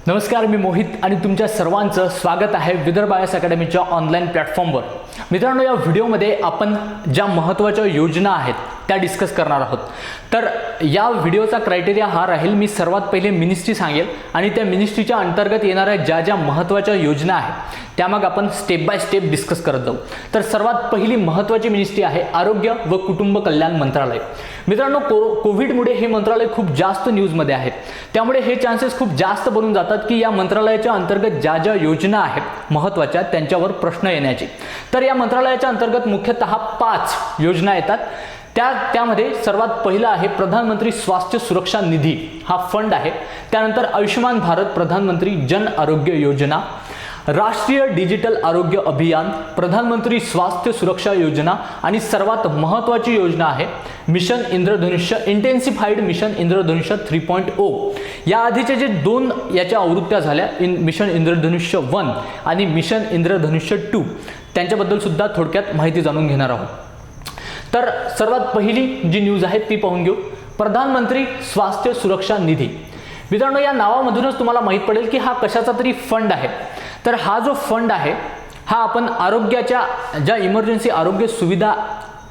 नमस्कार, मी मोहित आणि तुमच्या सर्वांचं स्वागत आहे विदर्भ आय एस अकॅडमीच्या ऑनलाईन प्लॅटफॉर्मवर। मित्रांनो, या व्हिडिओमध्ये आपण ज्या महत्त्वाच्या योजना आहेत त्या डिस्कस करणार आहोत। तर या व्हिडिओचा क्रायटेरिया हा राहील, मी सर्वात पहिले मिनिस्ट्री सांगेल आणि त्या मिनिस्ट्रीच्या अंतर्गत येणाऱ्या ज्या महत्त्वाच्या योजना आहेत त्या मग आपण स्टेप बाय स्टेप डिस्कस करत जाऊ। तर सर्वात पहिली महत्त्वाची मिनिस्ट्री आहे आरोग्य व कुटुंब कल्याण मंत्रालय। मित्रांनो, कोविडमुळे हे मंत्रालय खूप जास्त न्यूजमध्ये आहे, त्यामुळे हे चान्सेस खूप जास्त बनून जातात की या मंत्रालयाच्या अंतर्गत ज्या योजना आहेत महत्त्वाच्या त्यांच्यावर प्रश्न येण्याची। तर या मंत्रालयाच्या अंतर्गत मुख्यतः 5 योजना येतात। त्यामध्ये सर्वात पहिला आहे प्रधानमंत्री स्वास्थ्य सुरक्षा निधी, हा फंड आहे। त्यानंतर आयुष्यमान भारत प्रधानमंत्री जन आरोग्य योजना, राष्ट्रीय डिजिटल आरोग्य अभियान, प्रधानमंत्री स्वास्थ्य सुरक्षा योजना आणि सर्वात महत्त्वाची योजना आहे मिशन इंद्रधनुष्य, इंटेन्सिफाईड मिशन इंद्रधनुष्य 3.0। या आधीचे जे 2 याच्या आवृत्त्या झाल्या, मिशन इंद्रधनुष्य 1 आणि मिशन इंद्रधनुष्य 2, त्यांच्याबद्दल सुद्धा थोडक्यात माहिती जाणून घेणार आहोत। तर सर्वात पहिली जी न्यूज आहे ती पाहून घेऊ, प्रधानमंत्री स्वास्थ्य सुरक्षा निधी। मित्रांनो, या नावामधूनच तुम्हाला माहित पडेल की हा कशाचा तरी फंड आहे। तर हा जो फंड आहे हा आपण आरोग्याच्या ज्या इमर्जन्सी आरोग्य सुविधा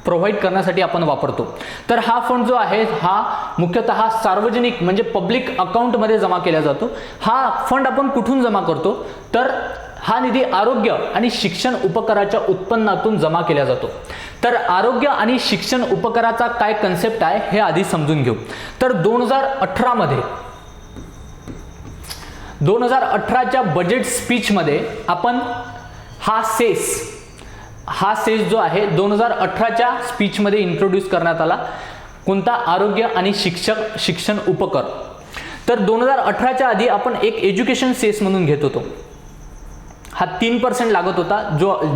प्रोव्हाइड करण्यासाठी आपण वापरतो। तर हा फंड जो आहे हा मुख्यतः सार्वजनिक म्हणजे पब्लिक अकाउंटमध्ये जमा केला जातो। हा फंड आपण कुठून जमा करतो, तर हा निधी आरोग्य आणि शिक्षण उपकराच्या उत्पन्नातून जमा केला जातो। तर आरोग्य आणि शिक्षण उपकराचा काय कन्सेप्ट आहे हे आधी समजून घेऊ। तर 2018च्या बजेट स्पीचमध्ये आपण हा सेस जो आहे 2018च्या स्पीचमध्ये इंट्रोड्यूस करण्यात आला। कोणता? आरोग्य आणि शिक्षण उपकर। तर 2018च्या आधी आपण एक एज्युकेशन सेस म्हणून घेत होतो, हा 3% लागत होता।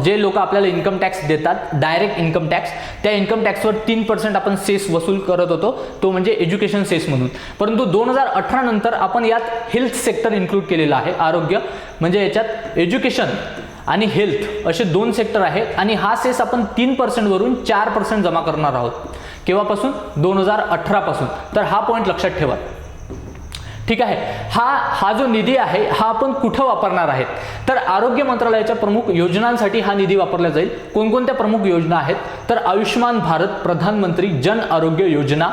जे लोक आपल्याला इन्कम टॅक्स देतात, डायरेक्ट इन्कम टॅक्स, त्या इन्कम टॅक्सवर 3% आपण सेस वसूल करत होतो, तो म्हणजे एज्युकेशन सेस म्हणून। परंतु 2018 नंतर आपण यात हेल्थ सेक्टर इन्क्लूड केलेलं आहे। आरोग्य म्हणजे याच्यात एज्युकेशन आणि हेल्थ असे 2 सेक्टर आहेत आणि हा सेस आपण 3% वरून 4% जमा करणार आहोत। केव्हापासून? 2018 पासून। तर हा पॉइंट लक्षात ठेवा, ठीक आहे। हा जो निधी आहे हा आपण कुठं वापरणार आहेत, तर आरोग्य मंत्रालयाच्या प्रमुख योजनांसाठी हा निधी वापरला जाईल। कोणकोणत्या प्रमुख योजना आहेत, तर आयुष्यमान भारत प्रधानमंत्री जन आरोग्य योजना,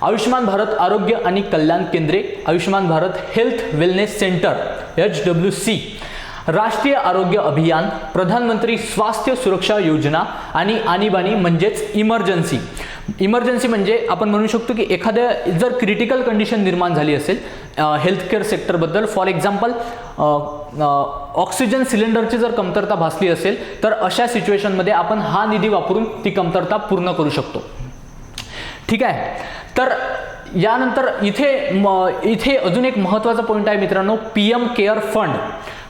आयुष्यमान भारत आरोग्य आणि कल्याण केंद्रे, Ayushman Bharat health wellness centre HWC, राष्ट्रीय आरोग्य अभियान, प्रधानमंत्री स्वास्थ्य सुरक्षा योजना आणि आणीबाणी म्हणजेच इमर्जन्सी म्हणजे आपण म्हणू शकतो की एखाद्या जर क्रिटिकल कंडिशन निर्माण झाली असेल हेल्थकेअर सेक्टरबद्दल, फॉर एक्झाम्पल ऑक्सिजन सिलेंडरची जर कमतरता भासली असेल तर अशा सिच्युएशनमध्ये आपण हा निधी वापरून ती कमतरता पूर्ण करू शकतो, ठीक आहे। तर यानंतर इथे अजून एक महत्त्वाचा पॉईंट आहे मित्रांनो, PM केअर फंड।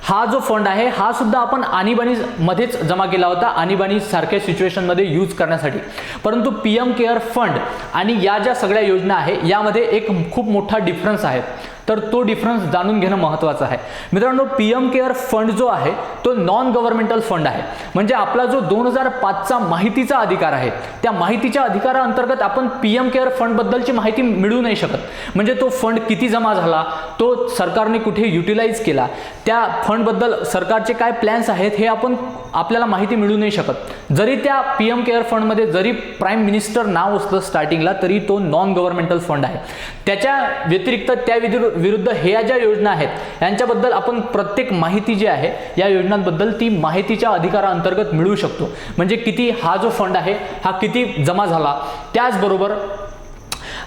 हा जो फंड आहे हा सुद्धा आपण आणीबाणी मध्येच जमा केला होता, आणीबाणी सारख्या सिच्युएशनमध्ये यूज करण्यासाठी। परंतु PM केअर फंड आणि या ज्या सगळ्या योजना आहे यामध्ये एक खूप मोठा डिफरन्स आहे, तर तो डिफरन्स जाणून घेणं महत्त्वाचं आहे। मित्रांनो, PM केअर फंड जो आहे तो नॉन गव्हर्नमेंटल फंड आहे, म्हणजे आपला जो 2005चा माहितीचा अधिकार आहे त्या माहितीच्या अधिकाराअंतर्गत आपण PM केअर फंड बद्दलची माहिती मिळू नाही शकत। म्हणजे तो फंड किती जमा झाला, तो सरकारने कुठे युटिलाइज केला, त्या फंड बद्दल सरकारचे काय प्लॅन्स आहेत हे आपल्याला माहिती मिळू नाही शकत। जरी त्या PM केअर फंड मध्ये जरी प्राईम मिनिस्टर नाव असलं स्टार्टिंगला तरी तो नॉन गव्हर्नमेंटल फंड आहे। त्याच्या व्यतिरिक्त त्या विरुद्ध ह्या ज्या योजना आहेत यांच्याबद्दल आपण प्रत्येक माहिती जी आहे या योजनांबद्दल ती माहितीच्या अधिकाराअंतर्गत मिळू शकतो। म्हणजे किती हा जो फंड आहे हा किती जमा झाला, त्याचबरोबर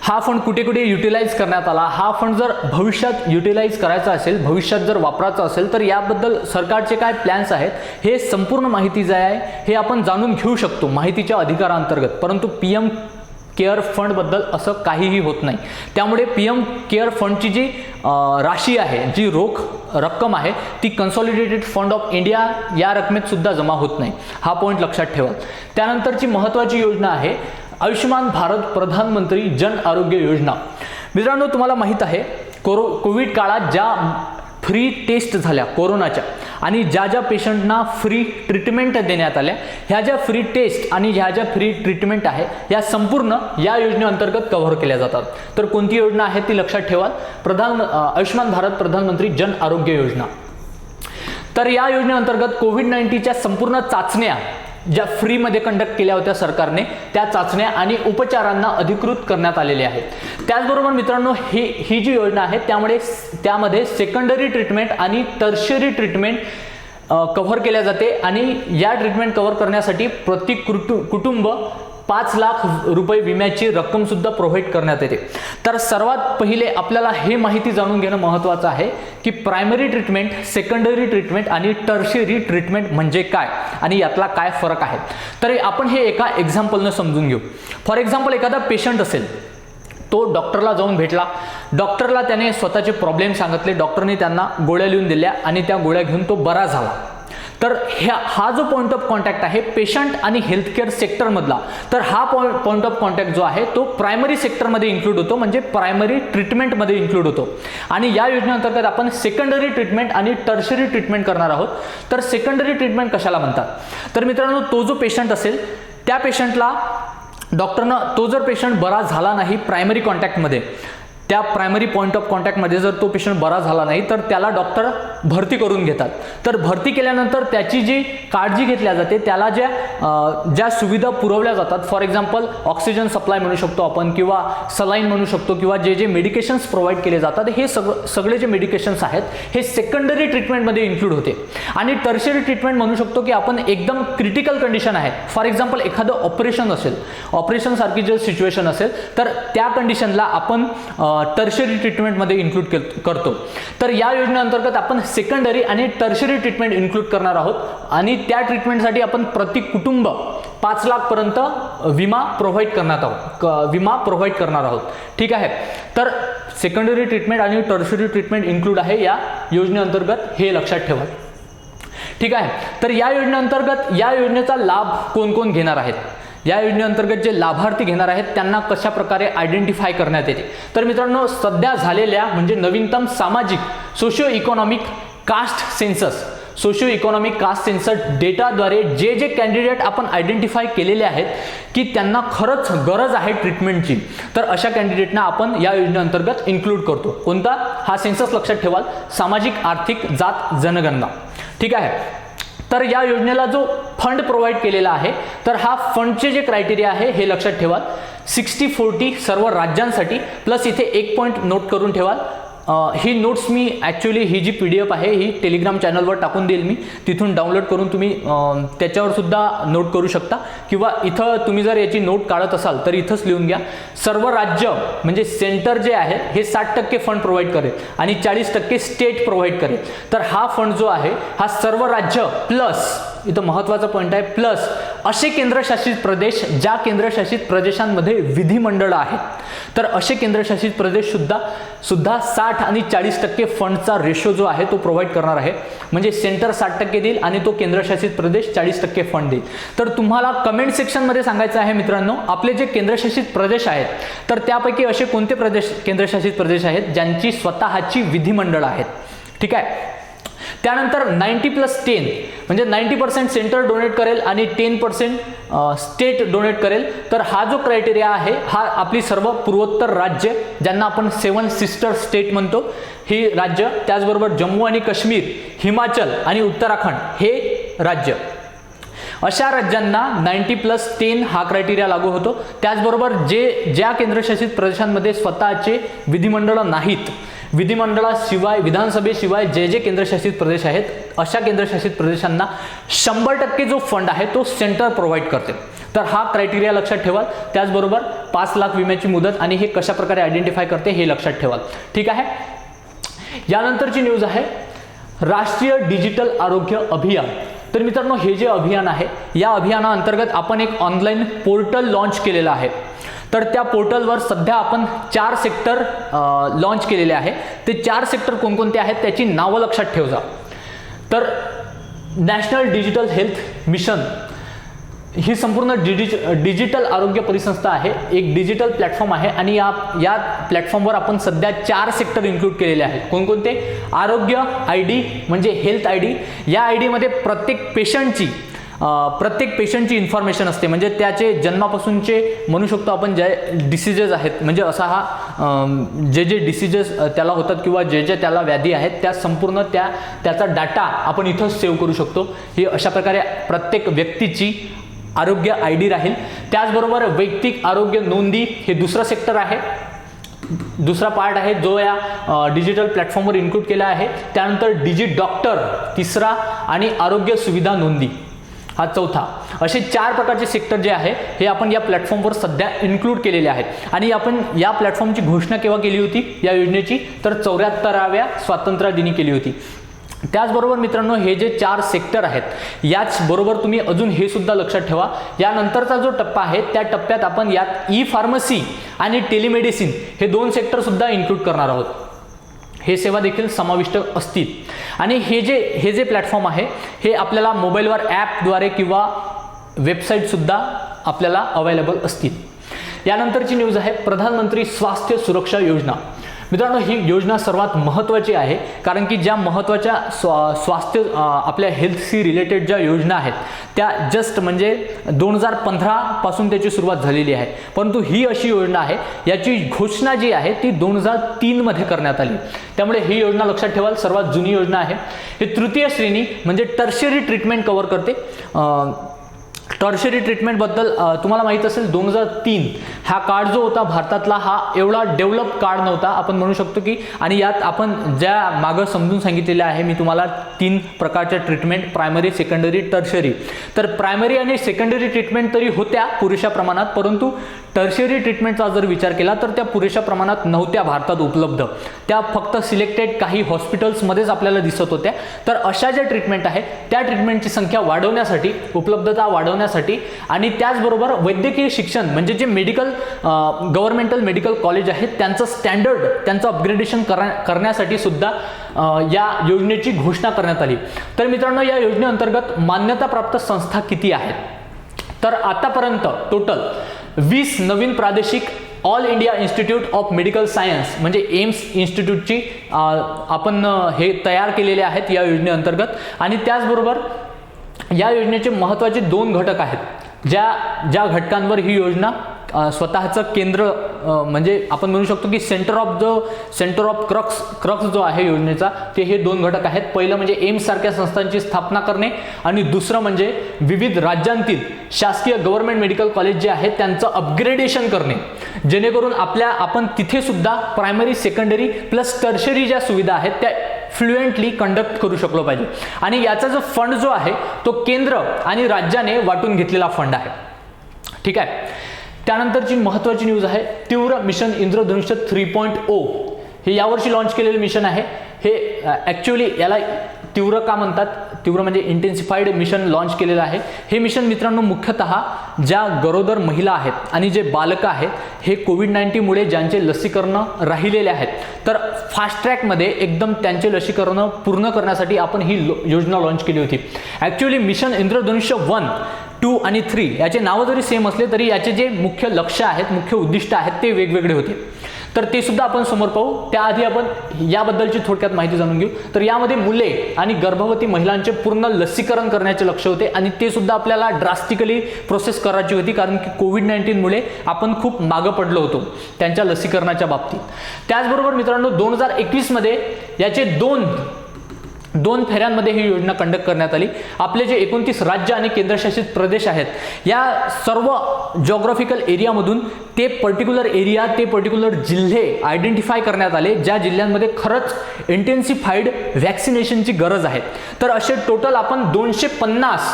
हा फंड कुठे कुठे युटिलाइज करण्यात आला, हा फंड जर भविष्यात युटिलाइज करायचा असेल, भविष्यात जर वापरायचा असेल तर याबद्दल सरकारचे काय प्लॅन्स आहेत हे संपूर्ण माहिती जी आहे हे आपण जाणून घेऊ शकतो माहितीच्या अधिकाराअंतर्गत। परंतु PM केअर फंड बद्दल असं काहीही होत नाही। त्यामुळे PM केअर फंडची जी राशी आहे, जी रोख रक्कम आहे ती कन्सॉलिडेटेड फंड ऑफ इंडिया या रकमेत सुद्धा जमा होत नाही, हा पॉईंट लक्षात ठेवा। त्यानंतरची महत्त्वाची योजना आहे आयुष्यमान भारत प्रधानमंत्री जन आरोग्य योजना। मित्रांनो, तुम्हाला माहित आहे कोविड काळात ज्या फ्री टेस्ट झाल्या कोरोनाच्या आणि ज्या ज्या पेशंटना फ्री ट्रीटमेंट देण्यात आल्या, ह्या ज्या फ्री टेस्ट आणि ह्या ज्या फ्री ट्रीटमेंट आहे या संपूर्ण या योजनेअंतर्गत कव्हर केल्या जातात. तर कोणती योजना आहे ती लक्षात ठेवा, आयुष्यमान भारत प्रधानमंत्री जन आरोग्य योजना. तर या योजनेअंतर्गत कोविड-19च्या संपूर्ण चाचण्या ज्या फ्रीमध्ये कंडक्ट केल्या होत्या सरकारने, त्या चाचण्या आणि उपचारांना अधिकृत करण्यात आलेले आहेत. त्याचबरोबर मित्रांनो, ही जी योजना आहे त्यामध्ये सेकंडरी ट्रीटमेंट आणि टर्शियरी ट्रीटमेंट कव्हर केल्या जाते आणि या ट्रीटमेंट कव्हर करण्यासाठी प्रति कुटुंब 5 लाख रुपये विम्याची रक्कम सुद्धा प्रोव्हाइड करण्यात येते. तर सर्वात पहिले आपल्याला हे माहिती जाणून घेणं महत्त्वाचं आहे की प्रायमरी ट्रीटमेंट, सेकंडरी ट्रीटमेंट आणि टर्शियरी ट्रीटमेंट म्हणजे काय आणि यातला काय फरक आहे. तर आपण हे एका एक्झाम्पलनं समजून घेऊ. फॉर एक्झाम्पल, एखादा पेशंट असेल, तो डॉक्टरला जाऊन भेटला, डॉक्टरला त्याने स्वतःचे प्रॉब्लेम सांगितले, डॉक्टरने त्यांना गोळ्या लिहून दिल्या आणि त्या गोळ्या घेऊन तो बरा झाला. तर हा जो पॉइंट ऑफ कॉन्टॅक्ट आहे पेशंट आणि हेल्थकेअर सेक्टरमधला, तर हा पॉइंट ऑफ कॉन्टॅक्ट जो आहे तो प्रायमरी सेक्टरमध्ये इन्क्लूड होतो, म्हणजे प्रायमरी ट्रीटमेंटमध्ये इन्क्लूड होतो. आणि या योजनेअंतर्गत आपण सेकंडरी ट्रीटमेंट आणि टर्शियरी ट्रीटमेंट करणार आहोत. तर सेकंडरी ट्रीटमेंट कशाला म्हणतात, तर मित्रांनो, तो जो पेशंट असेल त्या पेशंटला डॉक्टरनं, तो जर पेशंट बरा झाला नाही प्रायमरी कॉन्टॅक्टमध्ये, त्या प्रायमरी पॉइंट ऑफ कॉन्टॅक्टमध्ये जर तो पेशंट बरा झाला नाही तर त्याला डॉक्टर भरती करून घेतात. तर भरती केल्यानंतर त्याची जी काळजी घेतल्या जाते, त्याला ज्या सुविधा पुरवल्या जातात, फॉर एक्झाम्पल ऑक्सिजन सप्लाय म्हणू शकतो आपण, किंवा सलाईन म्हणू शकतो, किंवा जे मेडिकेशन्स प्रोव्हाइड केले जातात, हे सगळे जे मेडिकेशन्स आहेत हे सेकंडरी ट्रीटमेंटमध्ये इन्क्लूड होते. आणि टर्शियरी ट्रीटमेंट म्हणू शकतो की आपण एकदम क्रिटिकल कंडिशन आहे, फॉर एक्झाम्पल एखादं ऑपरेशन असेल, ऑपरेशनसारखी जर सिच्युएशन असेल तर त्या कंडिशनला आपण टर्शियरी ट्रीटमेंटमध्ये इन्क्लूड करतो. तर या योजनेअंतर्गत आपण सेकंडरी आणि टर्शियरी ट्रीटमेंट इन्क्लूड करणार आहोत आणि त्या ट्रीटमेंटसाठी आपण प्रति कुटुंब 5 लाख पर्यंत विमा प्रोव्हाइड करणार आहोत. ठीक आहे. तर सेकंडरी ट्रीटमेंट आणि टर्शियरी ट्रीटमेंट इन्क्लूड आहे या योजनेअंतर्गत, हे लक्षात ठेवा. ठीक आहे. तर या योजनेअंतर्गत या योजनेचा लाभ कोण कोण घेणार आहेत, या योजनेअंतर्गत जे लाभार्थी घेणार आहेत त्यांना कशा प्रकारे आयडेंटिफाय करण्यात येते. तर मित्रांनो, सध्या झालेल्या म्हणजे नवीनतम सामाजिक सोशिओ इकॉनॉमिक कास्ट सेन्सस डेटाद्वारे जे कॅन्डिडेट आपण आयडेंटिफाय केलेले आहेत की त्यांना खरंच गरज आहे ट्रीटमेंटची, तर अशा कॅन्डिडेटना आपण या योजनेअंतर्गत इन्क्लूड करतो. कोणता? हा सेन्सस लक्षात ठेवाल, सामाजिक आर्थिक जात जनगणना. ठीक आहे. तर या योजनेला जो फंड प्रोव्हाइड केलेला आहे, तर हा फंडचे जे क्रायटेरिया आहे हे लक्षात ठेवाल. 60-40 सर्व राज्यांसाठी, प्लस इथे एक पॉईंट नोट करून ठेवाल, ही नोट्स मी ॲक्च्युली ही जी PDF आहे ही टेलिग्राम चॅनलवर टाकून देईल, मी तिथून डाउनलोड करून तुम्ही त्याच्यावर सुद्धा नोट करू शकता, किंवा इथं तुम्ही जर याची नोट काढत असाल तर इथंच लिहून घ्या. सर्व राज्य म्हणजे सेंटर जे आहे हे 60% फंड प्रोव्हाइड करेल आणि 40% स्टेट प्रोव्हाइड करेल. तर हा फंड जो आहे हा सर्व राज्य प्लस, इथं महत्त्वाचा पॉईंट आहे, प्लस असे केंद्रशासित प्रदेश ज्या केंद्रशासित प्रदेशांमध्ये विधिमंडळ आहेत, तर असे केंद्रशासित प्रदेश सुद्धा 60 आणि 40% फंडचा रेशो जो आहे तो प्रोव्हाइड करणार आहे. म्हणजे सेंटर 60% देईल आणि तो केंद्रशासित प्रदेश 40% फंड देईल. तर तुम्हाला कमेंट सेक्शनमध्ये सांगायचं आहे मित्रांनो, आपले जे केंद्रशासित प्रदेश आहेत तर त्यापैकी असे कोणते केंद्रशासित प्रदेश आहेत ज्यांची स्वतःची विधिमंडळ आहेत. ठीक आहे. त्यानंतर 90+10 म्हणजे 90% सेंटर डोनेट करेल आणि 10% स्टेट डोनेट करेल. तर हा जो क्रायटेरिया आहे हा आपली सर्व पूर्वोत्तर राज्य ज्यांना आपण 7 सिस्टर स्टेट म्हणतो, ही राज्य, त्याचबरोबर जम्मू आणि काश्मीर, हिमाचल आणि उत्तराखंड हे राज्य, अशा राज्यांना 90+10 हा क्रायटेरिया लागू होतो. त्याचबरोबर ज्या केंद्रशासित प्रदेशांमध्ये स्वतःचे विधिमंडळ नाहीत, विधिमंडळाशिवाय विधानसभेशिवाय जे केंद्रशासित प्रदेश आहेत अशा केंद्रशासित प्रदेशांना 100% जो फंड आहे तो सेंटर प्रोव्हाइड करते. तर हा क्रायटेरिया लक्षात ठेवा. त्याचबरोबर 5 लाख विम्याची मुदत आणि हे कशा प्रकारे आयडेंटिफाय करते हे लक्षात ठेवा. ठीक आहे. यानंतरची न्यूज आहे राष्ट्रीय डिजिटल आरोग्य अभियान. तर मित्रांनो, हे जे अभियान आहे या अभियानाअंतर्गत आपण एक ऑनलाईन पोर्टल लॉन्च केलेला आहे. तर त्या पोर्टलवर सध्या आपण 4 सेक्टर लॉन्च केलेले आहे. ते 4 सेक्टर कोणकोणते आहेत त्याची नावं लक्षात ठेवा. तर नॅशनल डिजिटल हेल्थ मिशन ही संपूर्ण डिजिटल आरोग्य परिसंस्था आहे, एक डिजिटल प्लॅटफॉर्म आहे आणि या प्लॅटफॉर्मवर आपण सध्या 4 सेक्टर इन्क्लूड केलेले आहेत. कोणकोणते? आरोग्य ID म्हणजे हेल्थ ID. या ID मध्ये प्रत्येक पेशंटची इन्फॉर्मेशन असते, म्हणजे त्याचे जन्मापासूनचे म्हणू शकतो आपण जे डिसीजेस आहेत, म्हणजे असा हा जे डिसीजेस त्याला होतात किंवा जे त्याला व्याधी आहेत त्या संपूर्ण त्याचा डाटा आपण इथं सेव्ह करू शकतो. ही अशा प्रकारे प्रत्येक व्यक्तीची आरोग्य ID राहील. त्याचबरोबर वैयक्तिक आरोग्य नोंदी हे दुसरं सेक्टर आहे, दुसरा पार्ट आहे जो या डिजिटल प्लॅटफॉर्मवर इन्क्लूड केला आहे. त्यानंतर डिजिट डॉक्टर तिसरा आणि आरोग्य सुविधा नोंदी हा चौथा. असे 4 प्रकारचे सेक्टर जे आहे हे आपण या प्लॅटफॉर्मवर सध्या इन्क्लूड केलेले आहेत. आणि आपण या प्लॅटफॉर्मची घोषणा केव्हा केली होती या योजनेची? तर 74व्या स्वातंत्र्य दिनी केली होती. त्याचबरोबर मित्रांनो, हे जे 4 सेक्टर आहेत याचबरोबर तुम्ही अजून हे सुद्धा लक्षात ठेवा, यानंतरचा जो टप्पा आहे त्या टप्प्यात आपण यात ई-फार्मसी आणि टेलिमेडिसिन हे 2 सेक्टर सुद्धा इन्क्लूड करणार आहोत. हे सेवा देखील समाविष्ट असतील. आणि हे जे प्लॅटफॉर्म आहे हे आपल्याला मोबाईलवर ॲपद्वारे किंवा वेबसाईट सुद्धा आपल्याला अवेलेबल असतील. यानंतरची न्यूज आहे प्रधानमंत्री स्वास्थ्य सुरक्षा योजना. मित्रांनो, ही योजना सर्वात महत्त्वाची आहे, कारण की ज्या महत्त्वाच्या स्वास्थ्य आपल्या हेल्थशी रिलेटेड ज्या योजना आहेत त्या जस्ट म्हणजे 2015 पासून त्याची सुरुवात झालेली आहे. परंतु ही अशी योजना आहे याची घोषणा जी आहे ती 2003 मध्ये करण्यात आली. त्यामुळे ही योजना लक्षात ठेवाल, सर्वात जुनी योजना आहे. हे तृतीय श्रेणी म्हणजे टर्शियरी ट्रीटमेंट कव्हर करते. टर्शियरी ट्रीटमेंटबद्दल तुम्हाला माहीत असेल 2003 हा कार्ड जो होता भारतातला हा एवढा डेव्हलप कार्ड नव्हता आपण म्हणू शकतो की. आणि यात आपण ज्या मागं समजून सांगितलेलं आहे मी तुम्हाला 3 प्रकारच्या ट्रीटमेंट, प्रायमरी, सेकंडरी, टर्शियरी. तर प्रायमरी आणि सेकंडरी ट्रीटमेंट तरी होत्या पुरेशा प्रमाणात, परंतु टर्शियरी ट्रीटमेंटचा जर विचार केला तर त्या पुरेशा प्रमाणात नव्हत्या भारतात उपलब्ध. त्या फक्त सिलेक्टेड काही हॉस्पिटल्समध्येच आपल्याला दिसत होत्या. तर अशा ज्या ट्रीटमेंट आहेत त्या ट्रीटमेंटची संख्या वाढवण्यासाठी, उपलब्धता वाढवण्यासाठी आणि त्याचबरोबर वैद्यकीय शिक्षण म्हणजे जे मेडिकल गव्हर्नमेंटल मेडिकल कॉलेज आहेत त्यांचं स्टँडर्ड, त्यांचं अपग्रेडेशन करण्यासाठी सुद्धा या योजनेची घोषणा करण्यात आली. तर मित्रांनो, या योजनेअंतर्गत मान्यताप्राप्त संस्था किती आहेत? तर आतापर्यंत टोटल 20 नवीन प्रादेशिक all India institute of medical science म्हणजे एम्स इन्स्टिट्यूटची आपण हे तयार केलेले आहेत या योजनेअंतर्गत. आणि त्याचबरोबर या योजनेचे महत्त्वाचे 2 घटक आहेत ज्या घटकांवर ही योजना स्वतःचं केंद्र म्हणजे आपण म्हणू शकतो की सेंटर ऑफ क्रक्स जो आहे योजनेचा ते हे 2 घटक आहेत. पहिलं म्हणजे एम्स सारख्या संस्थांची स्थापना करणे आणि दुसरं म्हणजे विविध राज्यांतील शासकीय गव्हर्नमेंट मेडिकल कॉलेज जे आहेत त्यांचं अपग्रेडेशन करणे, जेणेकरून आपण तिथे सुद्धा प्रायमरी, सेकंडरी प्लस टर्शियरी ज्या सुविधा आहेत त्या फ्लुएंटली कंडक्ट करू शकलो पाहिजे. आणि याचा जो फंड जो आहे तो केंद्र आणि राज्याने वाटून घेतलेला फंड आहे. ठीक आहे. त्यानंतरची महत्त्वाची न्यूज आहे तीव्र मिशन इंद्रधनुष्य 3.0. हे यावर्षी लॉन्च केलेले मिशन आहे. हे ॲक्च्युअली याला तीव्र का म्हणतात? तीव्र म्हणजे इंटेन्सिफाईड मिशन लॉन्च केलेलं आहे. हे मिशन मित्रांनो मुख्यतः ज्या गरोदर महिला आहेत आणि जे बालकं आहेत हे कोविड-19 मुळे ज्यांचे लसीकरण राहिलेले आहेत तर फास्ट ट्रॅकमध्ये एकदम त्यांचे लसीकरण पूर्ण करण्यासाठी आपण ही योजना लॉन्च केली होती. ॲक्च्युअली मिशन इंद्रधनुष्य 1, 2 आणि 3 याचे नावं जरी सेम असले तरी याचे जे मुख्य लक्ष्य आहेत, मुख्य उद्दिष्ट आहेत ते वेगवेगळे होते. तर ते सुद्धा आपण समोर पाहू. त्याआधी आपण याबद्दलची थोडक्यात माहिती जाणून घेऊ. तर यामध्ये मुले आणि गर्भवती महिलांचे पूर्ण लसीकरण करण्याचे लक्ष्य होते आणि ते सुद्धा आपल्याला ड्रास्टिकली प्रोसेस करायची होती, कारण की कोविड-19 मुळे आपण खूप मागं पडलो होतो त्यांच्या लसीकरणाच्या बाबतीत. त्याचबरोबर मित्रांनो 2021 मध्ये याचे दोन फेऱ्यांमध्ये ही योजना कंडक्ट करण्यात आली. आपले जे 29 राज्य आणि केंद्रशासित प्रदेश आहेत या सर्व जॉग्राफिकल एरियामधून ते पर्टिक्युलर जिल्हे आयडेंटिफाय करण्यात आले ज्या जिल्ह्यांमध्ये खरंच इंटेन्सिफाईड व्हॅक्सिनेशनची गरज आहे. तर असे टोटल आपण 250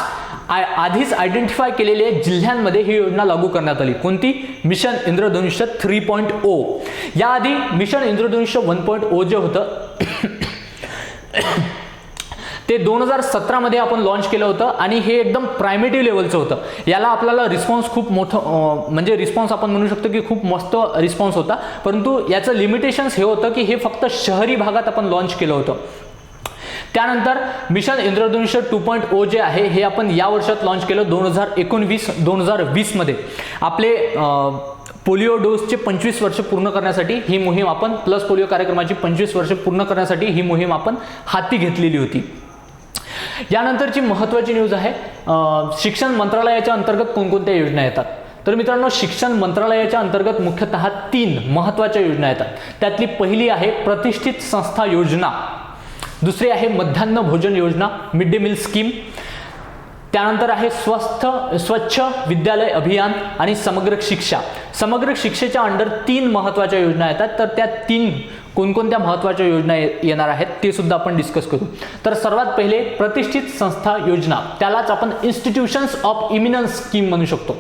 आधीच आयडेंटिफाय केलेले जिल्ह्यांमध्ये ही योजना लागू करण्यात आली. कोणती? मिशन इंद्रधनुष्य 3.0. याआधी मिशन इंद्रधनुष्य 1.0 जे होतं ते 2017 मध्ये आपण लॉन्च केलं होतं आणि हे एकदम प्रायमेटिव्ह लेवलचं होतं. याला आपल्याला रिस्पॉन्स खूप मोठं म्हणजे रिस्पॉन्स आपण म्हणू शकतो की खूप मस्त रिस्पॉन्स होता. परंतु याचं लिमिटेशन्स हे होतं की हे फक्त शहरी भागात आपण लॉन्च केलं होतं. त्यानंतर मिशन इंद्रधनुष्य 2.0 जे आहे हे आपण या वर्षात लॉन्च केलं 2019-2020 मध्ये. आपले पोलिओ डोसचे 25 वर्ष पूर्ण करण्यासाठी ही मोहीम आपण, प्लस पोलिओ कार्यक्रमाची 25 वर्ष पूर्ण करण्यासाठी ही मोहीम आपण हाती घेतलेली होती. यानंतरची महत्त्वाची न्यूज आहे, शिक्षण मंत्रालयाच्या अंतर्गत कोणकोणत्या योजना येतात. तर मित्रांनो, शिक्षण मंत्रालयाच्या अंतर्गत मुख्यतः 3 महत्त्वाच्या योजना येतात. त्यातली पहिली आहे प्रतिष्ठित संस्था योजना, दुसरी आहे मध्यान्ह भोजन योजना, मिड डे मील स्कीम, त्यानंतर आहे स्वच्छ विद्यालय अभियान आणि समग्र शिक्षा. समग्र शिक्षेच्या अंडर 3 महत्त्वाच्या योजना येतात. तर त्या 3 कोणकोणत्या महत्त्वाच्या योजना येणार आहेत ते सुद्धा आपण डिस्कस करू. तर सर्वात पहिले प्रतिष्ठित संस्था योजना, त्यालाच आपण इन्स्टिट्यूशन्स ऑफ इमिनन्स स्कीम म्हणू शकतो.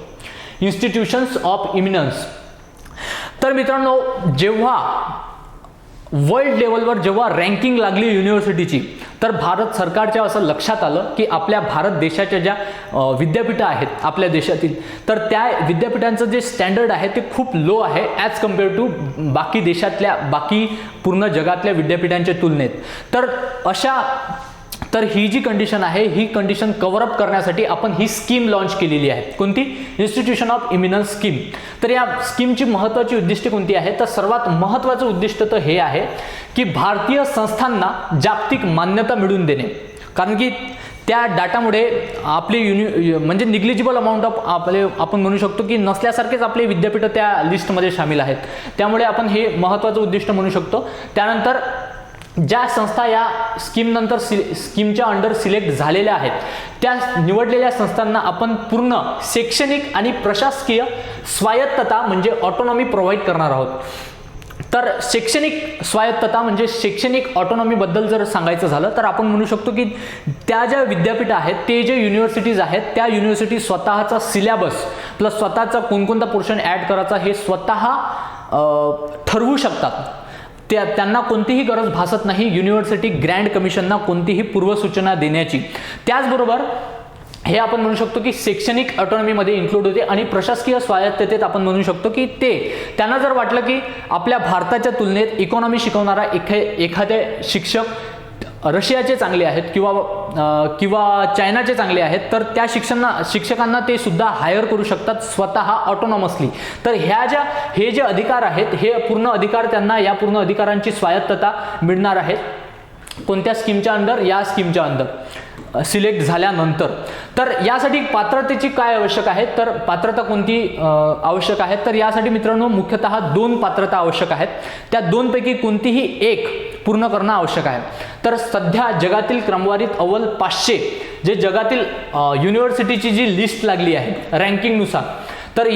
Institutions of eminence. तर मित्रांनो, जेव्हा वर्ल्ड लेवलवर जेव्हा रँकिंग लागली युनिव्हर्सिटीची, तर भारत सरकारच्या असं लक्षात आलं की आपल्या भारत देशाच्या ज्या विद्यापीठं आहेत आपल्या देशातील, तर त्या विद्यापीठांचं जे स्टँडर्ड आहे ते खूप लो आहे ॲज कम्पेअर टू बाकी देशातल्या, बाकी पूर्ण जगातल्या विद्यापीठांच्या तुलनेत. तर ही जी कंडिशन आहे, ही कंडिशन कव्हर अप करण्यासाठी आपण ही स्कीम लॉन्च केलेली आहे. कोणती? Institution of eminence scheme. तर या स्कीमची महत्त्वाची उद्दिष्टे कोणती आहे? तर सर्वात महत्त्वाचं उद्दिष्ट तर हे आहे की भारतीय संस्थांना जागतिक मान्यता मिळवून देणे. कारण की त्या डाटामुळे आपले म्हणजे निग्लिजिबल अमाऊंट ऑफ आपण म्हणू शकतो की नसल्यासारखेच आपले विद्यापीठ त्या लिस्टमध्ये सामील आहेत. त्यामुळे आपण हे महत्त्वाचं उद्दिष्ट म्हणू शकतो. त्यानंतर ज्या संस्था या स्कीमनंतर स्कीमच्या अंडर सिलेक्ट झालेल्या आहेत, त्या निवडलेल्या संस्थांना आपण पूर्ण शैक्षणिक आणि प्रशासकीय स्वायत्तता म्हणजे ऑटोनॉमी प्रोव्हाइड करणार आहोत. तर शैक्षणिक स्वायत्तता म्हणजे शैक्षणिक ऑटोनॉमीबद्दल जर सांगायचं झालं तर आपण म्हणू शकतो की त्या ज्या विद्यापीठ आहेत, ते जे युनिव्हर्सिटीज आहेत, त्या युनिव्हर्सिटी स्वतःचा सिलेबस प्लस स्वतःचा कोणकोणता पोर्शन ॲड करायचा हे स्वतः ठरवू शकतात. त्यांना कोणतीही गरज भासत नाही युनिव्हर्सिटी ग्रँड कमिशनना कोणतीही पूर्वसूचना देण्याची. त्याचबरोबर हे आपण म्हणू शकतो की शैक्षणिक ऑटोनॉमीमध्ये इन्क्लूड होते आणि प्रशासकीय स्वायत्ततेत आपण म्हणू शकतो की त्यांना जर वाटलं की आपल्या भारताच्या तुलनेत इकॉनॉमी शिकवणारा एखादे शिक्षक रशियाचे चांगले आहेत किंवा चायनाचे चांगले आहेत, तर त्या शिक्षकांना ते सुद्धा हायर करू शकतात स्वतः ऑटोनॉमसली. तर हे जे अधिकार आहेत, हे पूर्ण अधिकार त्यांना, या पूर्ण अधिकारांची स्वायत्तता मिळणार आहे. कोणत्या स्कीमच्या अंडर? या स्कीमच्या अंडर सिलेक्ट झाल्यानंतर. तर यासाठी पात्रतेची काय आवश्यक आहे? तर पात्रता कोणती आवश्यक आहे? तर यासाठी मित्रांनो मुख्यतः 2 पात्रता आवश्यक आहेत. त्या 2 पैकी कोणतीही एक पूर्ण करणं आवश्यक आहे. तर सध्या जगातील क्रमवारीत अव्वल 500 जे जगातील युनिव्हर्सिटीची जी लिस्ट लागली आहे रँकिंगनुसार, तर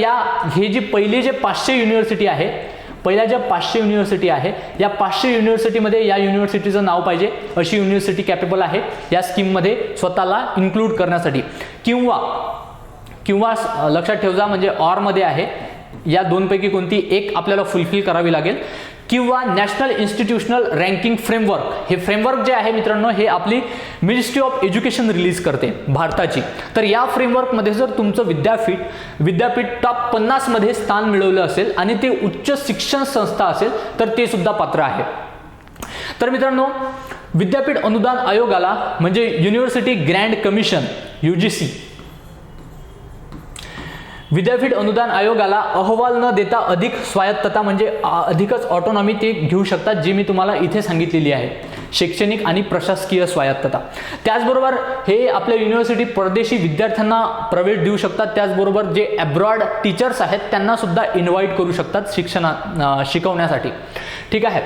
हे जी पहिली जे 500 युनिव्हर्सिटी आहे, पहिल्या ज्या 500 युनिव्हर्सिटी आहे, या 500 युनिव्हर्सिटीमध्ये या युनिव्हर्सिटीचं नाव पाहिजे अशी युनिव्हर्सिटी कॅपेबल आहे या स्कीममध्ये स्वतःला इन्क्लूड करण्यासाठी. किंवा लक्षात ठेवा, म्हणजे ऑरमध्ये आहे, या 2 पैकी कोणती एक आपल्याला फुलफिल करावी लागेल. किंवा नॅशनल इन्स्टिट्यूशनल रँकिंग फ्रेमवर्क. हे फ्रेमवर्क जे आहे मित्रांनो, हे आपली मिनिस्ट्री ऑफ एज्युकेशन रिलीज करते भारताची. तर या फ्रेमवर्कमध्ये जर तुमचं विद्यापीठ टॉप 50 मध्ये स्थान मिळवलं असेल आणि ते उच्च शिक्षण संस्था असेल तर ते सुद्धा पात्र आहे. तर मित्रांनो, विद्यापीठ अनुदान आयोगाला म्हणजे युनिव्हर्सिटी ग्रँड कमिशन UGC, विद्यापीठ अनुदान आयोगाला अहवाल न देता अधिक स्वायत्तता म्हणजे अधिकच ऑटोनॉमी ते घेऊ शकतात, जी मी तुम्हाला इथे सांगितलेली आहे, शैक्षणिक आणि प्रशासकीय स्वायत्तता. त्याचबरोबर हे आपल्या युनिव्हर्सिटी परदेशी विद्यार्थ्यांना प्रवेश देऊ शकतात. त्याचबरोबर जे अब्रॉड टीचर्स आहेत त्यांना सुद्धा इन्व्हाइट करू शकतात शिकवण्यासाठी. ठीक आहे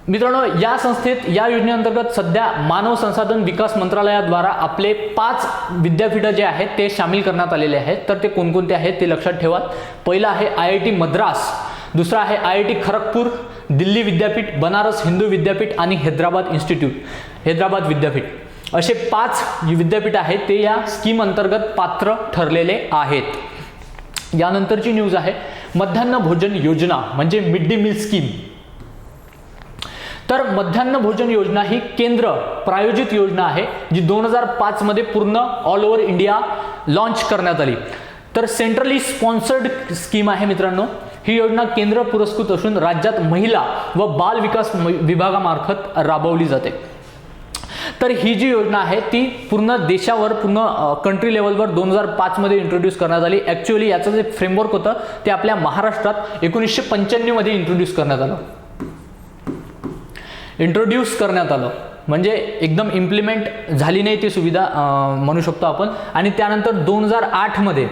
मित्रांनो, या संस्थेत, या योजनेअंतर्गत सध्या मानव संसाधन विकास मंत्रालयाद्वारा आपले 5 विद्यापीठ जे आहेत ते सामील करण्यात आलेले आहेत. तर ते कोणकोणते आहेत ते लक्षात ठेवा. पहिलं आहे IIT मद्रास, दुसरं आहे IIT खरगपूर, दिल्ली विद्यापीठ, बनारस हिंदू विद्यापीठ आणि हैदराबाद विद्यापीठ. असे 5 विद्यापीठ आहेत ते या स्कीम अंतर्गत पात्र ठरलेले आहेत. यानंतरची न्यूज आहे मध्यान्ह भोजन योजना म्हणजे मिड डे मील स्कीम. तर मध्यान्ह भोजन योजना ही केंद्र प्रायोजित योजना आहे जी 2005 मध्ये पूर्ण ऑल ओव्हर इंडिया लॉन्च करण्यात आली. तर सेंट्रली स्पॉन्सर्ड स्कीम आहे मित्रांनो. ही योजना केंद्र पुरस्कृत असून राज्यात महिला व बाल विकास विभागामार्फत राबवली जाते. तर ही जी योजना आहे ती पूर्ण देशावर, पूर्ण कंट्री लेवलवर 2005 मध्ये इंट्रोड्यूस करण्यात आली. ॲक्च्युअली याचं जे फ्रेमवर्क होतं ते आपल्या महाराष्ट्रात 1995 मध्ये इंट्रोड्यूस करण्यात आलं. म्हणजे एकदम इम्प्लिमेंट झाली नाही ती सुविधा म्हणू शकतो आपण. आणि त्यानंतर 2008 मध्ये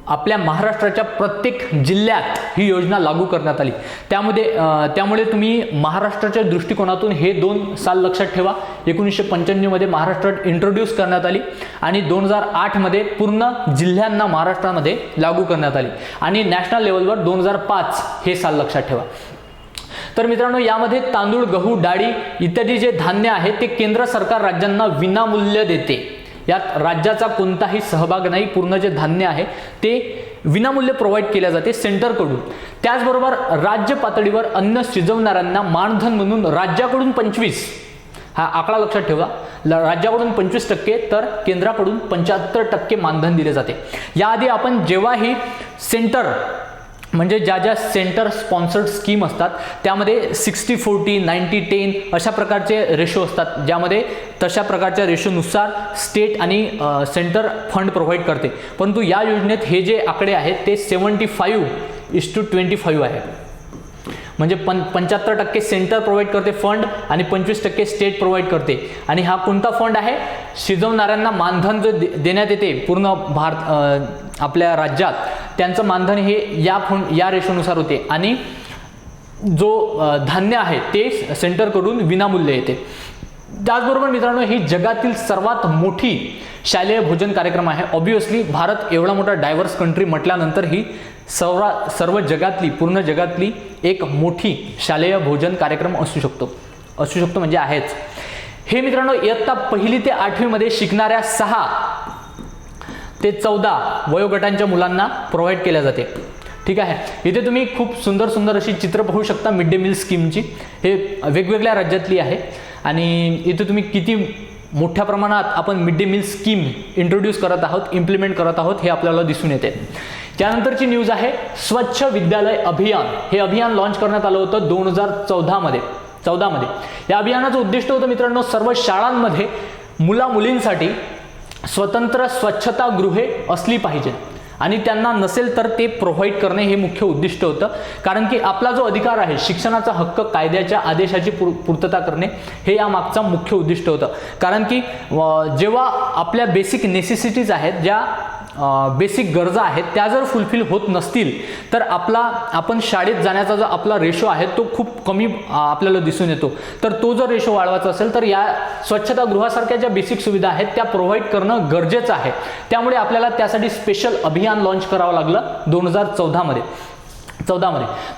आपल्या महाराष्ट्राच्या प्रत्येक जिल्ह्यात ही योजना लागू करण्यात आली. त्यामुळे तुम्ही महाराष्ट्राच्या दृष्टिकोनातून हे 2 साल लक्षात ठेवा. 1995 मध्ये महाराष्ट्रात इंट्रोड्यूस करण्यात आली आणि 2008 मध्ये पूर्ण जिल्ह्यांना महाराष्ट्रामध्ये लागू करण्यात आली आणि नॅशनल लेवलवर 2005 हे साल लक्षात ठेवा. तर मित्रांनो, यामध्ये तांदूळ, गहू, डाळी इत्यादी जे धान्य आहे ते केंद्र सरकार राज्यांना विनामूल्य देते. यात राज्याचा कोणताही सहभाग नाही. पूर्ण जे धान्य आहे ते विनामूल्य प्रोव्हाइड केले जाते सेंटरकडून. त्याचबरोबर राज्य पातळीवर अन्न शिजवणाऱ्यांना मानधन म्हणून राज्याकडून 25, हा आकडा लक्षात ठेवा, राज्याकडून 25% तर केंद्राकडून 75% मानधन दिले जाते. याआधी आपण जेव्हाही सेंटर म्हणजे ज्या सेंटर स्पॉन्सर्ड स्कीम असतात त्यामध्ये 60-40, 90-10 अशा प्रकारचे रेशो असतात, ज्यामध्ये तशा प्रकारच्या रेशोनुसार स्टेट आणि सेंटर फंड प्रोव्हाइड करते. परंतु या योजनेत हे जे आकडे आहेत ते 75:25 आहे. म्हणजे 75% सेंटर प्रोव्हाइड करते फंड आणि 25% स्टेट प्रोव्हाइड करते. आणि हा कोणता फंड आहे? शिजवणाऱ्यांना मानधन जो देण्यात येते पूर्ण आपल्या राज्यात, त्यांचं मानधन हे या रेशोनुसार होते आणि जो धान्य आहे ते सेंटरकडून विनामूल्य येते. त्याचबरोबर मित्रांनो, ही जगातील सर्वात मोठी शालेय भोजन कार्यक्रम आहे. ऑब्व्हियसली भारत एवढा मोठा डायव्हर्स कंट्री म्हटल्यानंतर ही सर्व जगातली, पूर्ण जगातली एक मोठी शालेय भोजन कार्यक्रम असू शकतो म्हणजे आहेच. हे मित्रांनो, इयत्ता 1ली ते 8वी मध्ये शिकणाऱ्या 6 ते 14 वयोगटांच्या मुलांना प्रोव्हाइड केल्या जाते. ठीक आहे. इथे तुम्ही खूप सुंदर अशी चित्र पाहू शकता मिड डे मील स्कीमची. हे वेगवेगळ्या राज्यातली आहे आणि इथे तुम्ही किती मोठ्या प्रमाणात आपण mid day meal scheme introduce करत आहोत, इम्प्लिमेंट करत आहोत हे आपल्याला दिसून येते. त्यानंतरची न्यूज आहे स्वच्छ विद्यालय अभियान. हे अभियान लॉन्च करण्यात आलं होतं 2014 मध्ये. या अभियानाचं उद्दिष्ट होतं मित्रांनो, सर्व शाळांमध्ये मुला-मुलींसाठी स्वतंत्र स्वच्छतागृहे असली पाहिजे आणि त्यांना नसेल तर ते प्रोव्हाइड करणे हे मुख्य उद्दिष्ट होतं. कारण की आपला जो अधिकार आहे, शिक्षणाचा हक्क, कायद्याच्या आदेशाची पूर्तता करणे हे या मागचा मुख्य उद्दिष्ट होतं. कारण की जेव्हा आपल्या बेसिक नेसेसिटीज आहेत, ज्या बेसिक गरजा आहेत त्या जर फुलफिल होत नसतील तर आपण शाळेत जाण्याचा जो आपला रेशो आहे तो खूप कमी आपल्याला दिसून येतो. तर तो जर रेशो वाढवायचा असेल तर या स्वच्छतागृहासारख्या ज्या बेसिक सुविधा आहेत त्या प्रोव्हाइड करणं गरजेचं आहे. त्यामुळे आपल्याला त्यासाठी स्पेशल अभियान लॉन्च करावं लागलं 2014 मध्ये.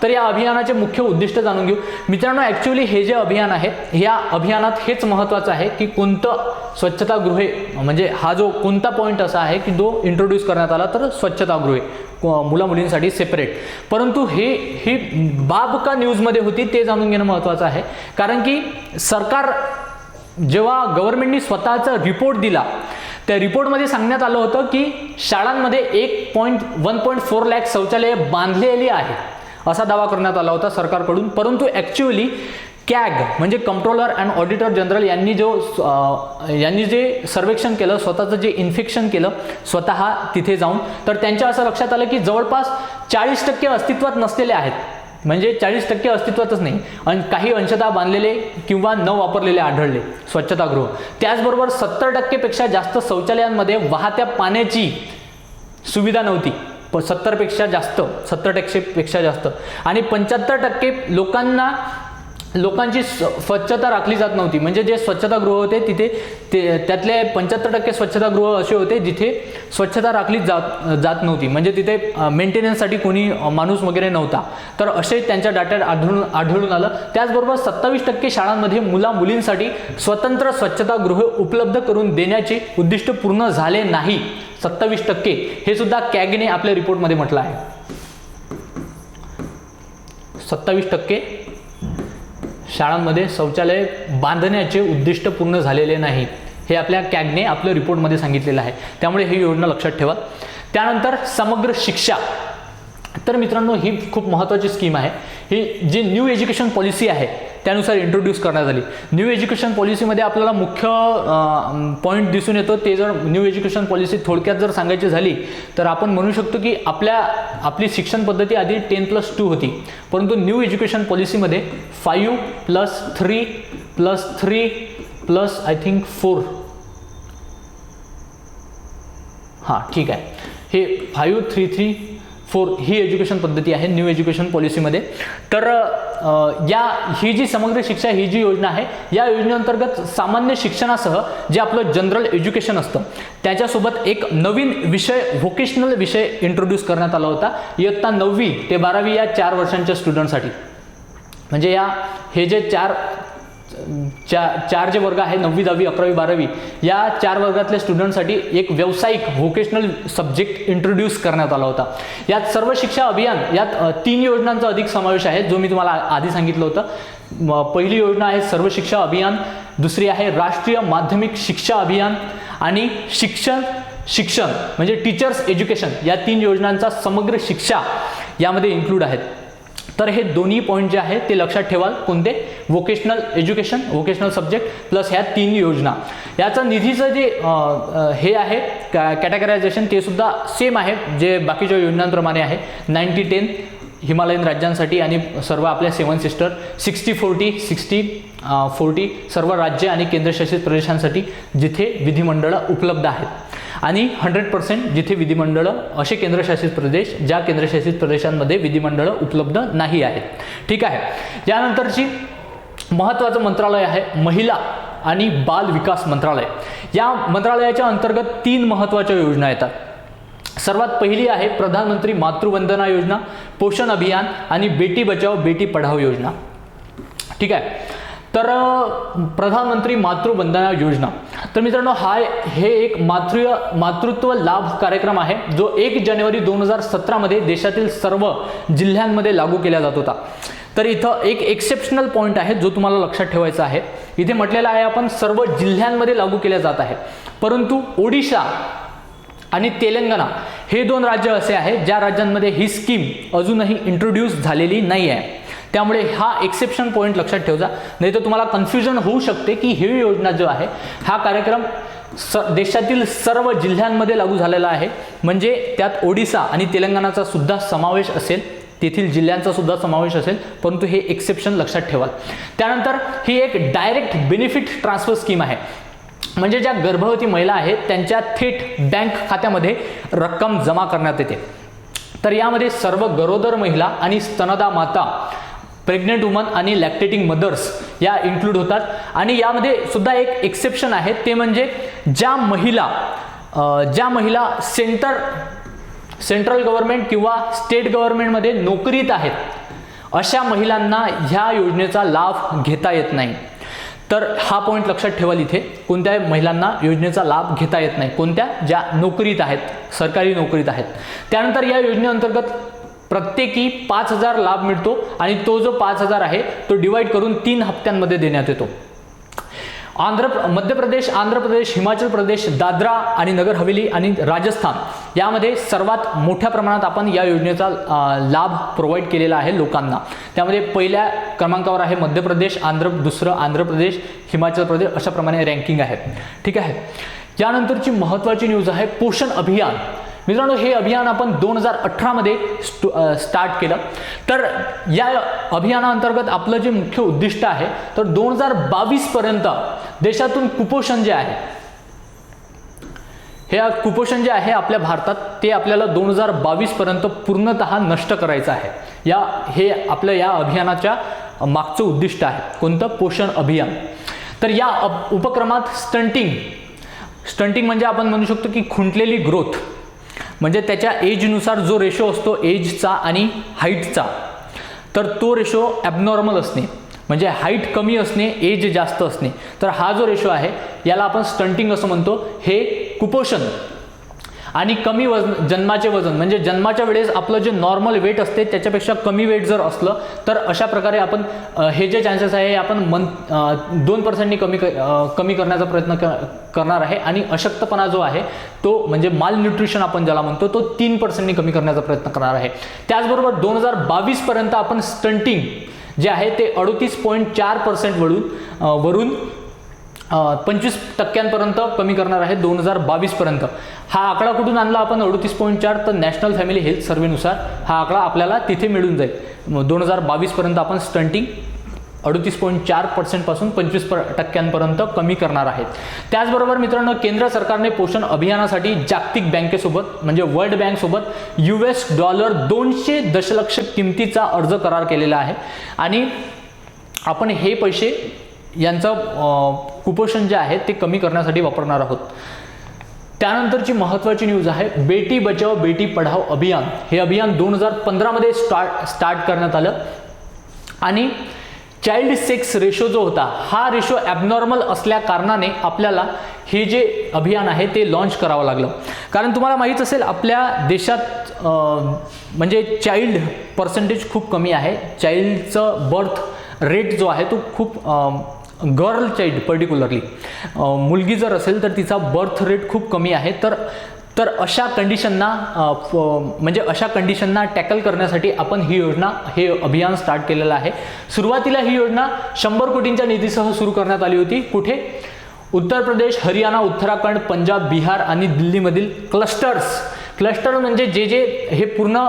तर या अभियानाचे मुख्य उद्दिष्ट जाणून घेऊ मित्रांनो. ॲक्च्युअली हे जे अभियान आहे, या अभियानात हेच महत्त्वाचं आहे की कोणतं स्वच्छतागृहे, म्हणजे हा जो कोणता पॉईंट असा आहे की जो इंट्रोड्यूस करण्यात आला तर स्वच्छतागृहे मुला-मुलींसाठी सेपरेट. परंतु ही बाब का न्यूजमध्ये होती ते जाणून घेणं महत्त्वाचं आहे. कारण की सरकार जेव्हा गव्हर्नमेंटनी स्वतःचा रिपोर्ट दिला त्या रिपोर्टमध्ये सांगण्यात आलं होतं की शाळांमध्ये 1.4 लाख शौचालये बांधलेली आहेत असा दावा करण्यात आला होता सरकारकडून. परंतु ॲक्च्युअली कॅग म्हणजे कंट्रोलर अँड ऑडिटर जनरल यांनी जे सर्वेक्षण केलं, स्वतःचं जे इन्फेक्शन केलं स्वतः तिथे जाऊन, तर त्यांच्या असं लक्षात आलं की जवळपास 40% अस्तित्वात नसलेले आहेत. म्हणजे 40% अस्तित्वातच नाही आणि काही अंशतः बांधलेले किंवा न वापरलेले आढळले स्वच्छतागृह. त्याचबरोबर 70% पेक्षा जास्त शौचालयांमध्ये वाहत्या पाण्याची सुविधा नव्हती. 70% पेक्षा जास्त आणि 75% लोकांची स्वच्छता राखली जात नव्हती. म्हणजे जे स्वच्छतागृह होते तिथे त्यातले 75% स्वच्छतागृह असे होते जिथे स्वच्छता राखली जात नव्हती. म्हणजे तिथे मेंटेनन्ससाठी कोणी माणूस वगैरे नव्हता. तर असे त्यांच्या डाट्यात आढळून आलं. त्याचबरोबर 27% शाळांमध्ये मुला-मुलींसाठी स्वतंत्र स्वच्छतागृह उपलब्ध करून देण्याचे उद्दिष्ट पूर्ण झाले नाही. 27% हे सुद्धा कॅगने आपल्या रिपोर्टमध्ये म्हटलं आहे. 27% शाळांमध्ये शौचालय बांधण्याचे उद्दिष्ट पूर्ण झालेले नाही, हे आपल्या कॅगने आपल्या रिपोर्टमध्ये सांगितलेलं आहे. त्यामुळे ही योजना लक्षात ठेवा. त्यानंतर समग्र शिक्षा. तर मित्रांनो, ही खूप महत्त्वाची स्कीम आहे. ही जी न्यू एज्युकेशन पॉलिसी आहे त्यानुसार इंट्रोड्यूस करण्यात आली. न्यू एज्युकेशन पॉलिसीमध्ये आपल्याला मुख्य पॉईंट दिसून येतो. ते जर न्यू एज्युकेशन पॉलिसी थोडक्यात जर सांगायची झाली तर आपण म्हणू शकतो की आपली शिक्षण पद्धती आधी 10+2 होती, परंतु न्यू एज्युकेशन पॉलिसीमध्ये 5+3+3+ आय थिंक 4, हां ठीक आहे, हे 5-3-3-4 ही एज्युकेशन पद्धती आहे न्यू एज्युकेशन पॉलिसीमध्ये. तर ही जी समग्र शिक्षा ही जी योजना आहे, या योजनेअंतर्गत सामान्य शिक्षणासह जे आपलं जनरल एज्युकेशन असतं त्याच्यासोबत एक नवीन विषय, व्होकेशनल विषय इंट्रोड्यूस करण्यात आला होता इयत्ता 9वी ते 12वी या 4 वर्षांच्या स्टुडंटसाठी. म्हणजे हे जे चार जे वर्ग आहे 9वी 10वी 11वी 12वी या 4 वर्गातल्या स्टुडंटसाठी एक व्यावसायिक व्होकेशनल सब्जेक्ट इंट्रोड्यूस करण्यात आला होता. यात सर्व शिक्षा अभियान, यात 3 योजनांचा अधिक समावेश आहे जो मी तुम्हाला आधी सांगितलं होतं. पहिली योजना आहे सर्व शिक्षा अभियान, दुसरी आहे राष्ट्रीय माध्यमिक शिक्षा अभियान आणि शिक्षण म्हणजे टीचर्स एज्युकेशन, या 3 योजनांचा समग्र शिक्षा यामध्ये इन्क्लूड आहेत. तर हे दोन्ही पॉईंट जे आहेत ते लक्षात ठेवाल. कोणते? Vocational education, vocational subject plus ह्या 3 योजना. याचं निधीचं जे हे आहे कॅटेगरायझेशन ते सुद्धा सेम आहे जे बाकीच्या योजनांप्रमाणे आहे. 90-10 हिमालयन राज्यांसाठी आणि सर्व आपल्या 7 सिस्टर, 60-40 60-40 सर्व राज्य आणि केंद्रशासित प्रदेशांसाठी जिथे विधिमंडळं उपलब्ध आहेत, आणि 100% जिथे विधिमंडळं असे केंद्रशासित प्रदेश ज्या केंद्रशासित प्रदेशांमध्ये विधिमंडळं उपलब्ध नाही आहेत. ठीक आहे. यानंतरची महत्त्वाचं मंत्रालय आहे महिला आणि बाल विकास मंत्रालय. या मंत्रालयाच्या अंतर्गत 3 महत्त्वाच्या योजना येतात. सर्वात पहिली आहे प्रधानमंत्री मातृवंदना योजना, पोषण अभियान आणि बेटी बचाओ बेटी पढाओ योजना. ठीक आहे. तर प्रधानमंत्री मातृवंदना योजना, तर मित्रांनो हे एक मातृत्व लाभ कार्यक्रम आहे जो 1 जानेवारी 2017 मध्ये देशातील सर्व जिल्ह्यांमध्ये लागू केला जात होता. तर इथं एक एक्सेप्शनल पॉईंट आहे जो तुम्हाला लक्षात ठेवायचा आहे. इथे म्हटलेलं आहे आपण सर्व जिल्ह्यांमध्ये लागू केल्या जात आहे, परंतु ओडिशा आणि तेलंगणा हे 2 राज्य असे आहेत ज्या राज्यांमध्ये ही स्कीम अजूनही इंट्रोड्यूस झालेली नाही आहे. त्यामुळे हा एक्सेप्शन पॉईंट लक्षात ठेवा, नाही तर तुम्हाला कन्फ्युजन होऊ शकते की ही योजना जो आहे हा कार्यक्रम देशातील सर्व जिल्ह्यांमध्ये लागू झालेला आहे, म्हणजे त्यात ओडिशा आणि तेलंगणाचा सुद्धा समावेश असेल, तेथील जिल्ह्यांचा सुद्धा समावेश असेल, परंतु हे एक्सेप्शन लक्षात ठेवा. त्यानंतर ही एक डायरेक्ट बेनिफिट ट्रान्सफर स्कीम आहे, म्हणजे ज्या गर्भवती महिला आहेत त्यांच्या थेट बँक खात्यामध्ये रक्कम जमा करण्यात येते. तर यामध्ये सर्व गरोदर महिला आणि स्तनदा माता, प्रेग्नेंट वुमन आणि लॅक्टेटिंग मदर्स या इन्क्लूड होतात. आणि यामध्ये सुद्धा एक एक्सेप्शन आहे, ते म्हणजे ज्या महिला सेंट्रल गव्हर्नमेंट किंवा स्टेट गव्हर्नमेंटमध्ये नोकरीत आहेत अशा महिलांना ह्या योजनेचा लाभ घेता येत नाही. तर हा पॉईंट लक्षात ठेवाल. इथे कोणत्या महिलांना योजनेचा लाभ घेता येत नाही, कोणत्या? ज्या नोकरीत आहेत, सरकारी नोकरीत आहेत. त्यानंतर या योजनेअंतर्गत प्रत्येकी 5,000 लाभ मिळतो आणि तो जो 5,000 आहे तो डिवाइड करून 3 हप्त्यांमध्ये देण्यात येतो. मध्य प्रदेश, आंध्र प्रदेश, हिमाचल प्रदेश, दादरा आणि नगर हवेली आणि राजस्थान यामध्ये सर्वात मोठ्या प्रमाणात आपण या योजनेचा लाभ प्रोव्हाइड केलेला आहे लोकांना. त्यामध्ये पहिल्या क्रमांकावर आहे मध्य प्रदेश, दुसरं आंध्र प्रदेश, हिमाचल प्रदेश, अशा प्रमाणे रँकिंग आहे. ठीक आहे. यानंतरची महत्त्वाची न्यूज आहे पोषण अभियान. मित्रांनो, हे अभियान आपण 2018 मध्ये स्टार्ट केलं. तर या अभियानाअंतर्गत आपलं जे मुख्य उद्दिष्ट आहे, तर 2022 पर्यंत देशातून कुपोषण जे आहे, हे कुपोषण जे आहे आपल्या भारतात, ते आपल्याला 2022 पर्यंत पूर्णतः नष्ट करायचं आहे. हे आपलं या अभियानाच्या मागचं उद्दिष्ट आहे. कोणतं? पोषण अभियान. तर या उपक्रमात स्टंटिंग म्हणजे आपण म्हणू शकतो की खुंटलेली ग्रोथ, म्हणजे त्याच्या एजनुसार जो रेशो असतो एजचा आणि हाईटचा, तर तो रेशो ॲबनॉर्मल असणे, म्हणजे हाईट कमी असणे, एज जास्त असणे, तर हा जो रेशो आहे याला आपण स्टंटिंग असं म्हणतो. हे कुपोषण आणि कमी वजन, जन्माचे वजन, म्हणजे जन्माच्या वेळेस आपलं जे नॉर्मल वेट असते त्याच्यापेक्षा कमी वेट जर असलं तर अशा प्रकारे आपण हे जे चान्सेस आहे आपण 2% कमी करण्याचा प्रयत्न करणार आहे. आणि अशक्तपणा जो आहे तो म्हणजे माल न्यूट्रिशन आपण ज्याला म्हणतो तो 3% कमी करण्याचा प्रयत्न करणार आहे. त्याचबरोबर 2022 पर्यंत आपण स्टंटिंग जे आहे ते 38.4% वरून 25% कमी करणार आहे 2022 पर्यंत. हा आकडा कुठून आणला आपण 38.4? तर नॅशनल फॅमिली हेल्थ सर्व्हेनुसार हा आकडा आपल्याला तिथे मिळून जाईल. 2022 पर्यंत आपण स्टंटिंग 38.4% पासून 25% कमी करणार आहेत. त्याचबरोबर मित्रांनो, केंद्र सरकारने पोषण अभियानासाठी जागतिक बँकेसोबत म्हणजे वर्ल्ड बँक सोबत $200 दशलक्ष किमतीचा अर्ज करार केलेला आहे आणि आपण हे पैसे यांचं कुपोषण जे आहे ते कमी करण्यासाठी वापरणार आहोत. त्यानंतरची महत्त्वाची न्यूज आहे बेटी बचाओ बेटी पढाओ अभियान. हे अभियान 2015 मध्ये स्टार्ट करण्यात आलं आणि चाइल्ड सेक्स रेशो जो होता हा रेशो ॲबनॉर्मल असल्या कारणाने आपल्याला हे जे अभियान आहे ते लॉन्च करावं लागलं. कारण तुम्हाला माहीत असेल आपल्या देशात म्हणजे चाइल्ड पर्सेंटेज खूप कमी आहे. चाइल्डचं बर्थ रेट जो आहे तो खूप गर्ल चाइल्ड पर्टिक्युलरली मुलगी जर असेल तर तिचा बर्थ रेट खूप कमी आहे. तर अशा कंडिशनना म्हणजे अशा कंडिशनना टॅकल करण्यासाठी आपण हे अभियान स्टार्ट केलेलं आहे. सुरुवातीला ही योजना 100 कोटींच्या निधीसह सुरू करण्यात आली होती. कुठे? उत्तर प्रदेश, हरियाणा, उत्तराखंड, पंजाब, बिहार आणि दिल्लीमधील क्लस्टर म्हणजे जे हे पूर्ण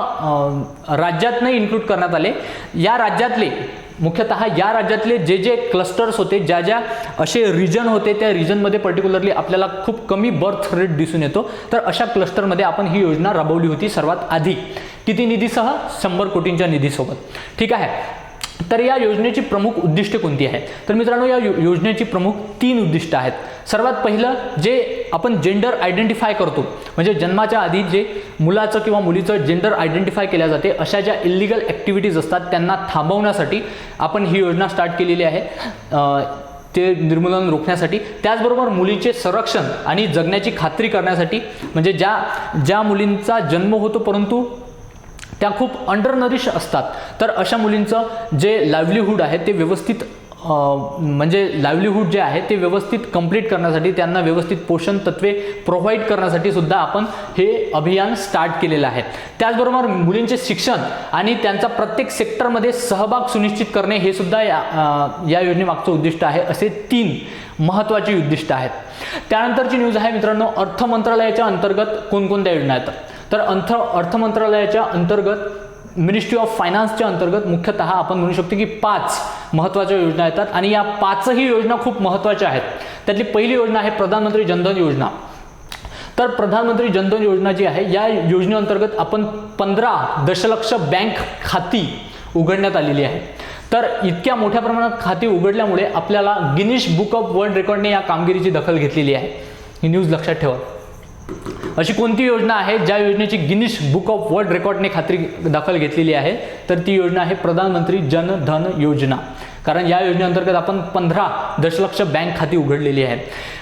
राज्यातनं इन्क्लूड करण्यात आले. या राज्यातले मुख्यतः या राज्यातले जे क्लस्टर्स होते, ज्या असे रिजन होते, त्या रिजनमध्ये पर्टिक्युलरली आपल्याला खूप कमी बर्थ रेट दिसून येतो. तर अशा क्लस्टरमध्ये आपण ही योजना राबवली होती सर्वात आधी. किती निधीसह? 100 कोटींच्या निधीसोबत. ठीक आहे. तर या योजनेची प्रमुख उद्दिष्टे कोणती आहेत? तर मित्रांनो, या योजनेची प्रमुख 3 उद्दिष्ट आहेत. सर्वात पहिलं, जे आपण जेंडर आयडेंटिफाय करतो म्हणजे जन्माच्या आधी जे मुलाचं किंवा मुलीचं जेंडर आयडेंटिफाय केल्या जाते अशा ज्या इल्लिगल ॲक्टिव्हिटीज असतात त्यांना थांबवण्यासाठी आपण ही योजना स्टार्ट केलेली आहे, ते निर्मूलन रोखण्यासाठी. त्याचबरोबर मुलीचे संरक्षण आणि जगण्याची खात्री करण्यासाठी म्हणजे ज्या मुलींचा जन्म होतो परंतु त्या खूप अंडरनरिश असतात, तर अशा मुलींचं जे लाईव्हलीहूड आहे ते व्यवस्थित म्हणजे लाईव्हलीहूड जे आहे ते व्यवस्थित कंप्लीट करण्यासाठी, त्यांना व्यवस्थित पोषण तत्वे प्रोव्हाइड करण्यासाठी सुद्धा आपण हे अभियान स्टार्ट केलेलं आहे. त्याचबरोबर मुलींचे शिक्षण आणि त्यांचा प्रत्येक सेक्टरमध्ये सहभाग सुनिश्चित करणे हे सुद्धा या योजनेमागचं उद्दिष्ट आहे. असे 3 महत्त्वाची उद्दिष्ट आहेत. त्यानंतरची न्यूज आहे मित्रांनो, अर्थ मंत्रालयाच्या अंतर्गत कोणकोणत्या योजना आहेत? तर अर्थ मंत्रालयाच्या अंतर्गत मिनिस्ट्री ऑफ फायनान्सच्या अंतर्गत मुख्यतः आपण म्हणू शकतो की 5 महत्त्वाच्या योजना येतात आणि या 5ही योजना खूप महत्त्वाच्या आहेत. त्यातली पहिली योजना आहे प्रधानमंत्री जनधन योजना. तर प्रधानमंत्री जनधन योजना जी आहे या योजनेअंतर्गत आपण 15 दशलक्ष बँक खाती उघडण्यात आलेली आहे. तर इतक्या मोठ्या प्रमाणात खाती उघडल्यामुळे आपल्याला गिनीज बुक ऑफ वर्ल्ड रेकॉर्डने या कामगिरीची दखल घेतलेली आहे. ही न्यूज लक्षात ठेवा. अशी कोणती योजना आहे ज्या योजनेची गिनीज बुक ऑफ वर्ल्ड रेकॉर्डने दखल घेतलेली आहे? तर ती योजना आहे प्रधानमंत्री जन धन योजना. कारण या योजनेअंतर्गत आपण 15 दशलक्ष बँक खाती उघडलेली आहेत.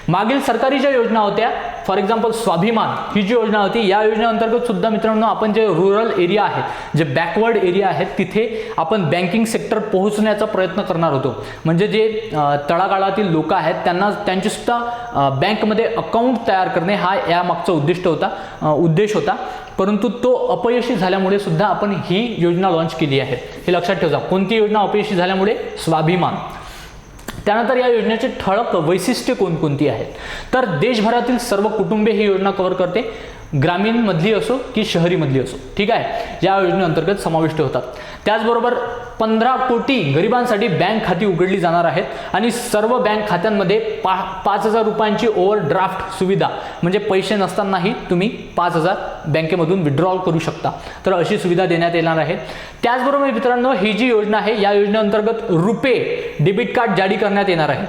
मागील सरकारी ज्या योजना होत्या, फॉर एक्झाम्पल स्वाभिमान ही जी योजना होती, या योजनेअंतर्गत सुद्धा मित्रांनो आपण जे रूरल एरिया आहेत, जे बॅकवर्ड एरिया आहेत, तिथे आपण बँकिंग सेक्टर पोहोचण्याचा प्रयत्न करणार होतो. म्हणजे जे तळागाळातील लोक आहेत त्यांची सुद्धा बँकमध्ये अकाउंट तयार करणे हा यामागचा उद्देश होता. परंतु तो अपयशी झाल्यामुळे सुद्धा आपण ही योजना लॉन्च केली आहे. हे लक्षात ठेवा. कोणती योजना अपयशी झाल्यामुळे? स्वाभिमान. त्यानंतर या योजनेचे ठळक वैशिष्ट्ये कोणकोणती आहेत? तर देशभरातील सर्व कुटुंबे ही योजना कव्हर करते, ग्रामीण मधली असो की शहरी मधली असो. ठीक आहे, या योजनेअंतर्गत समाविष्ट होतात. त्याचबरोबर 15 कोटी गरिबांसाठी बँक खाती उघडली जाणार आहेत आणि सर्व बँक खात्यांमध्ये 5,000 रुपयांची ओव्हरड्राफ्ट सुविधा म्हणजे पैसे नसतानाही तुम्ही 5,000 बँकेमधून विड्रॉल करू शकता. तर अशी सुविधा देण्यात येणार आहे. त्याचबरोबर मित्रांनो, ही जी योजना आहे या योजनेअंतर्गत रुपे डेबिट कार्ड जारी करण्यात येणार आहे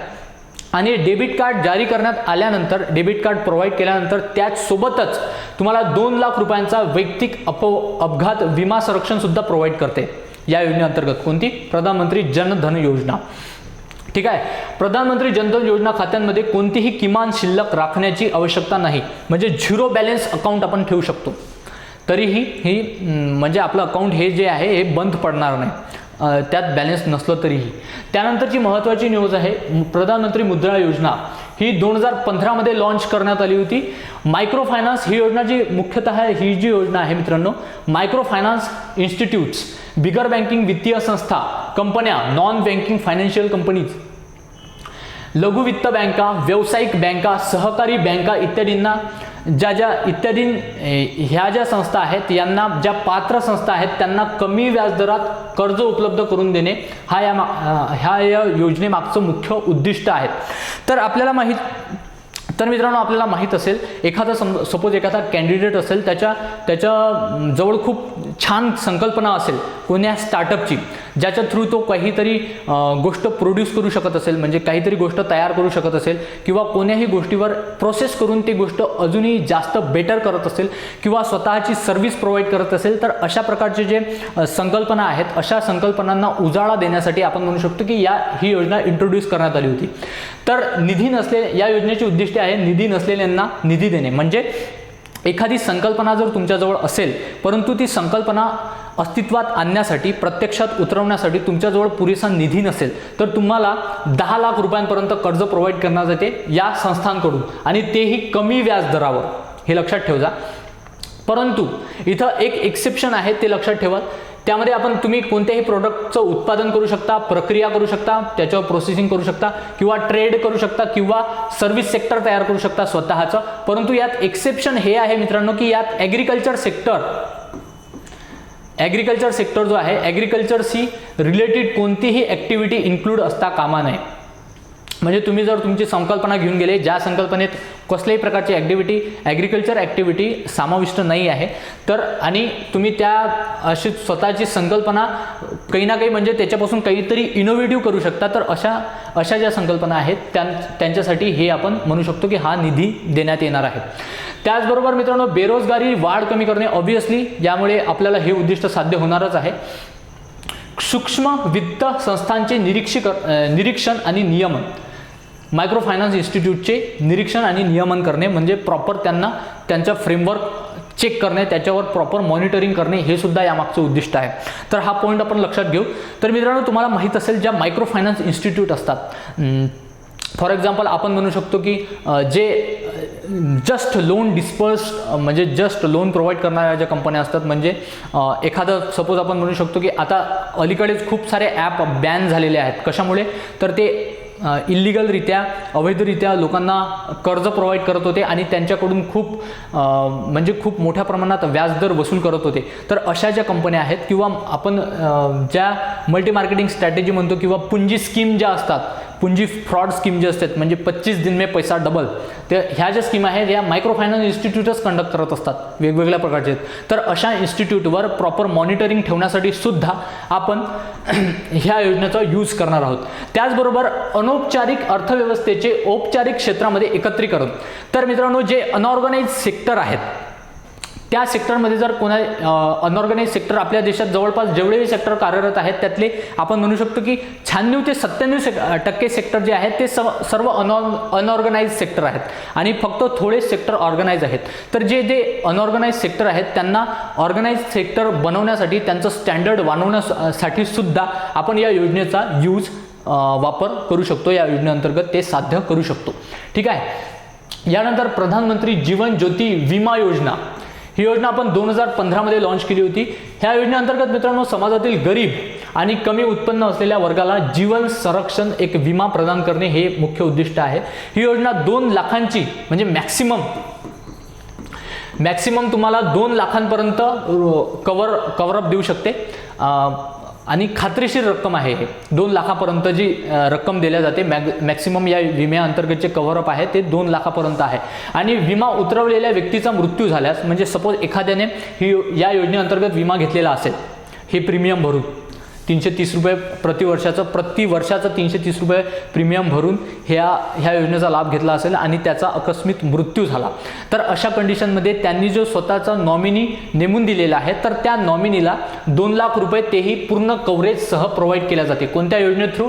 आणि डेबिट कार्ड जारी करण्यात आल्यानंतर, डेबिट कार्ड प्रोव्हाइड केल्यानंतर त्याचसोबतच तुम्हाला 2 लाख रुपयांचा वैयक्तिक अपघात विमा संरक्षण सुद्धा प्रोव्हाइड करते या योजनेअंतर्गत. कोणती? प्रधानमंत्री जन धन योजना. ठीक आहे. प्रधानमंत्री जनधन योजना खात्यांमध्ये कोणतीही किमान शिल्लक राखण्याची आवश्यकता नाही. म्हणजे 0 बॅलन्स अकाउंट आपण ठेवू शकतो, तरीही ही म्हणजे आपलं अकाउंट हे जे आहे हे बंद पडणार नाही, त्यात बॅलन्स नसलं तरीही. त्यानंतरची महत्त्वाची न्यूज आहे प्रधानमंत्री मुद्रा योजना. ही 2015 मध्ये लॉन्च करण्यात आली होती. मायक्रो फायनान्स ही योजना जी मुख्यतः ही जी योजना आहे मित्रांनो, मायक्रो फायनान्स इन्स्टिट्यूट्स, बिगर बँकिंग वित्तीय संस्था, कंपन्या, नॉन बँकिंग फायनान्शियल कंपनीज, लघु वित्त बँका, व्यावसायिक बँका, सहकारी बँका इत्यादींना ह्या ज्या संस्था आहेत, यांना ज्या पात्र संस्था आहेत त्यांना कमी व्याजदरात कर्ज उपलब्ध करून देणे हा या योजनेमागचं मुख्य उद्दिष्ट आहे. तर मित्रांनो आपल्याला माहित असेल, सपोज एखादा कॅन्डिडेट असेल, त्याच्या जवळ खूप छान संकल्पना असेल कोण्या स्टार्टअपची, ज्याच्या थ्रू तो काहीतरी गोष्ट प्रोड्यूस करू शकत असेल, म्हणजे काहीतरी गोष्ट तयार करू शकत असेल, किंवा कोण्याही गोष्टीवर प्रोसेस करून ती गोष्ट अजूनही जास्त बेटर करत असेल, किंवा स्वतःची सर्व्हिस प्रोव्हाइड करत असेल, तर अशा प्रकारचे जे संकल्पना आहेत, अशा संकल्पनांना उजाळा देण्यासाठी आपण म्हणू शकतो की ही योजना इंट्रोड्यूस करण्यात आली होती. तर या योजनेचे उद्दिष्ट आहे निधी नसलेल्यांना निधी देणे. म्हणजे एखादी संकल्पना जर तुमच्याजवळ असेल, परंतु ती संकल्पना अस्तित्वात आणण्यासाठी, प्रत्यक्षात उतरवण्यासाठी तुमच्याजवळ पुरेसा निधी नसेल, तर तुम्हाला 10 लाख रुपयांपर्यंत कर्ज प्रोव्हाइड करण्यात येते या संस्थांकडून, आणि तेही कमी व्याज दरावर. हे लक्षात ठेवा. परंतु इथं एक एक्सेप्शन आहे, ते लक्षात ठेवा. त्यामध्ये तुम्ही कोणत्याही प्रोडक्टचं उत्पादन करू शकता, प्रक्रिया करू शकता, त्याच्यावर प्रोसेसिंग करू शकता, किंवा ट्रेड करू शकता, किंवा सर्व्हिस सेक्टर तयार करू शकता स्वतःचं. परंतु यात एक्सेप्शन हे आहे मित्रांनो की यात ॲग्रिकल्चर सेक्टर जो आहे, ॲग्रिकल्चरशी रिलेटेड कोणतीही ॲक्टिव्हिटी इन्क्लूड असता कामा नये. म्हणजे तुम्ही जर तुमची संकल्पना घेऊन गेले, ज्या संकल्पनेत कसल्याही प्रकारची ॲग्रिकल्चर ॲक्टिव्हिटी समाविष्ट नाही आहे, तर आणि तुम्ही त्या अशी स्वतःची संकल्पना काही ना काही म्हणजे त्याच्यापासून काहीतरी इनोव्हेटिव्ह करू शकता, तर अशा ज्या संकल्पना आहेत त्यांच्यासाठी हे आपण म्हणू शकतो की हा निधी देण्यात येणार आहे. त्याचबरोबर मित्रांनो, बेरोजगारी वाढ कमी करणे, ऑब्व्हियसली यामुळे आपल्याला हे उद्दिष्ट साध्य होणारच आहे. सूक्ष्म वित्त संस्थांचे निरीक्षण आणि नियमन, मायक्रो फायनान्स इन्स्टिट्यूटचे निरीक्षण आणि नियमन करणे, म्हणजे प्रॉपर त्यांचा फ्रेमवर्क चेक करणे, त्याच्यावर प्रॉपर मॉनिटरिंग करणे, हे सुद्धा यामागचं उद्दिष्ट आहे. तर हा पॉईंट आपण लक्षात घेऊ. तर मित्रांनो, तुम्हाला माहीत असेल ज्या मायक्रो फायनान्स इन्स्टिट्यूट असतात, फॉर एक्झाम्पल आपण म्हणू शकतो की जे जस्ट लोन म्हणजे जस्ट लोन प्रोव्हाइड करणाऱ्या ज्या कंपन्या असतात, म्हणजे एखादं सपोज आपण म्हणू शकतो की आता अलीकडेच खूप सारे ॲप बॅन झालेले आहेत. कशामुळे? तर ते इल्लिगलरित्या, अवैधरित्या लोकांना कर्ज प्रोव्हाइड करत होते आणि त्यांच्याकडून खूप मोठ्या प्रमाणात व्याजदर वसूल करत होते. तर अशा ज्या कंपन्या आहेत, किंवा आपण ज्या मल्टी मार्केटिंग स्ट्रॅटेजी म्हणतो, किंवा पुंजी स्कीम ज्या असतात, पुंजी फ्रॉड स्कीम जे असतात, म्हणजे 25 दिन में पैसा डबल, तर ह्या ज्या स्कीम आहेत या मायक्रो फायनान्स इन्स्टिट्यूटच कंडक्ट करत असतात, वेगवेगळ्या प्रकारचे. तर अशा इन्स्टिट्यूटवर प्रॉपर मॉनिटरिंग ठेवण्यासाठी सुद्धा आपण ह्या योजनेचा यूज करणार आहोत. त्याचबरोबर अनौपचारिक अर्थव्यवस्थेचे औपचारिक क्षेत्रामध्ये एकत्रीकरण. तर मित्रांनो, जे अनऑर्गनाइज सेक्टर आहेत, त्या सेक्टरमध्ये जर अनऑर्गनाइज सेक्टर आपल्या देशात जवळपास जेवढेही सेक्टर कार्यरत आहेत, त्यातले आपण म्हणू शकतो की 96 ते 97% सेक्टर जे आहेत ते सर्व अनऑर्गनाइज सेक्टर आहेत, आणि फक्त थोडे सेक्टर ऑर्गनाइज आहेत. तर जे अनऑर्गनाइज सेक्टर आहेत त्यांना ऑर्गनाइज सेक्टर बनवण्यासाठी, त्यांचं स्टँडर्ड वाढवण्यासाठी सुद्धा आपण या योजनेचा वापर करू शकतो. या योजनेअंतर्गत ते साध्य करू शकतो. ठीक आहे. यानंतर प्रधानमंत्री जीवन ज्योती विमा योजना, ही योजना आपण 2015 मध्ये लॉन्च केली होती. ह्या योजनेअंतर्गत मित्रांनो, समाजातील गरीब आणि कमी उत्पन्न असलेल्या वर्गाला जीवन संरक्षण एक विमा प्रदान करणे हे मुख्य उद्दिष्ट आहे. ही योजना 2 लाखांची, म्हणजे मॅक्सिमम तुम्हाला 2 लाखांपर्यंत कव्हरअप देऊ शकते, आणि खात्रीशीर रक्कम आहे. हे 2 लाखापर्यंत जी रक्कम दिल्या जाते, मॅक्सिमम या विम्याअंतर्गतचे कव्हरअप आहे ते 2 लाखापर्यंत आहे. आणि विमा उतरवलेल्या व्यक्तीचा मृत्यू झाल्यास, म्हणजे सपोज एखाद्याने या योजनेअंतर्गत विमा घेतलेला असेल, हे प्रीमियम भरून 330 रुपये प्रति वर्षाचं 330 रुपये प्रीमियम भरून ह्या योजनेचा लाभ घेतला असेल आणि त्याचा आकस्मिक मृत्यू झाला, तर अशा कंडिशनमध्ये त्यांनी जो स्वतःचा नॉमिनी नेमून दिलेला आहे, तर त्या नॉमिनीला 2 लाख रुपये तेही पूर्ण कव्हरेजसह प्रोव्हाइड केल्या जाते. कोणत्या योजने थ्रू?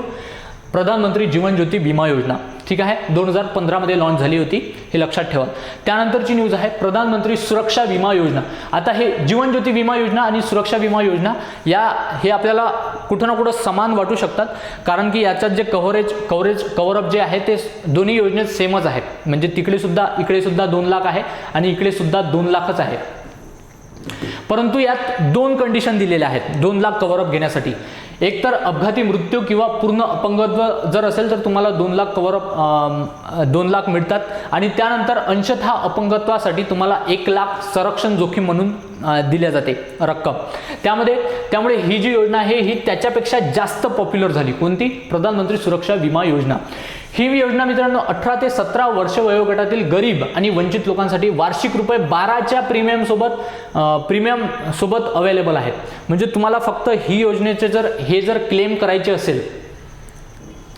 प्रधानमंत्री जीवन ज्योती विमा योजना. ठीक आहे, 2015 मध्ये लॉन्च झाली होती, हे लक्षात ठेवा. त्यानंतरची न्यूज आहे प्रधानमंत्री सुरक्षा विमा योजना. आता हे जीवन ज्योती विमा योजना आणि सुरक्षा विमा योजना हे आपल्याला कुठं ना कुठं समान वाटू शकतात, कारण की याच्यात जे कव्हरअप जे आहे ते दोन्ही योजनेत सेमच आहे. म्हणजे इकडे सुद्धा 2 लाख आहे आणि इकडे सुद्धा 2 लाखच आहे. परंतु यात 2 कंडिशन दिलेल्या आहेत 2 लाख कव्हरअप घेण्यासाठी. एक तर अपघाती मृत्यू किंवा पूर्ण अपंगत्व जर असेल तर तुम्हाला 2 लाख कव्हरअप 2 लाख मिळतात. आणि त्यानंतर अंशतः अपंगत्वासाठी तुम्हाला 1 लाख संरक्षण जोखीम म्हणून दिल्या जाते रक्कम. त्यामुळे ही जी योजना आहे ही त्याच्यापेक्षा जास्त पॉप्युलर झाली. कोणती? प्रधानमंत्री सुरक्षा विमा योजना. ही योजना मित्रांनो 18 ते 17 वर्ष वयोगटातील गरीब आणि वंचित लोकांसाठी वार्षिक ₹12च्या प्रीमियम सोबत अवेलेबल आहे. म्हणजे तुम्हाला फक्त ही योजनेचे जर क्लेम करायचे असेल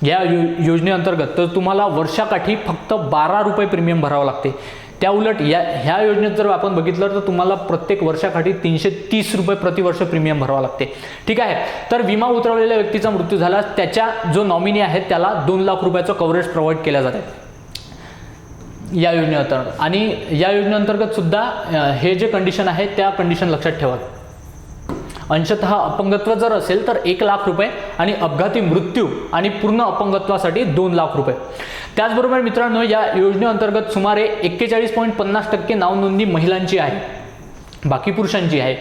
या योजनेअंतर्गत तर तुम्हाला वर्षाकाठी फक्त ₹12 प्रीमियम भरावं लागते. त्या उलट ह्या योजनेत जर आपण बघितलं तर तुम्हाला प्रत्येक वर्षाकाठी ₹330 प्रतिवर्ष प्रीमियम भरावा लागते. ठीक आहे. तर विमा उतरवलेल्या व्यक्तीचा मृत्यू झाला त्याच्या जो नॉमिनी आहे त्याला ₹2 लाख कव्हरेज प्रोव्हाइड केल्या जाते या योजनेअंतर्गत. आणि या योजनेअंतर्गत सुद्धा हे जे कंडिशन आहे त्या कंडिशन लक्षात ठेवा. अंशतः अपंगत्व जर असेल तर ₹1 लाख आणि अपघाती मृत्यू आणि पूर्ण अपंगत्वासाठी ₹2 लाख. त्याचबरोबर मित्रांनो या योजनेअंतर्गत सुमारे 41.50% नावनोंदणी महिलांची आहे, बाकी पुरुषांची आहे.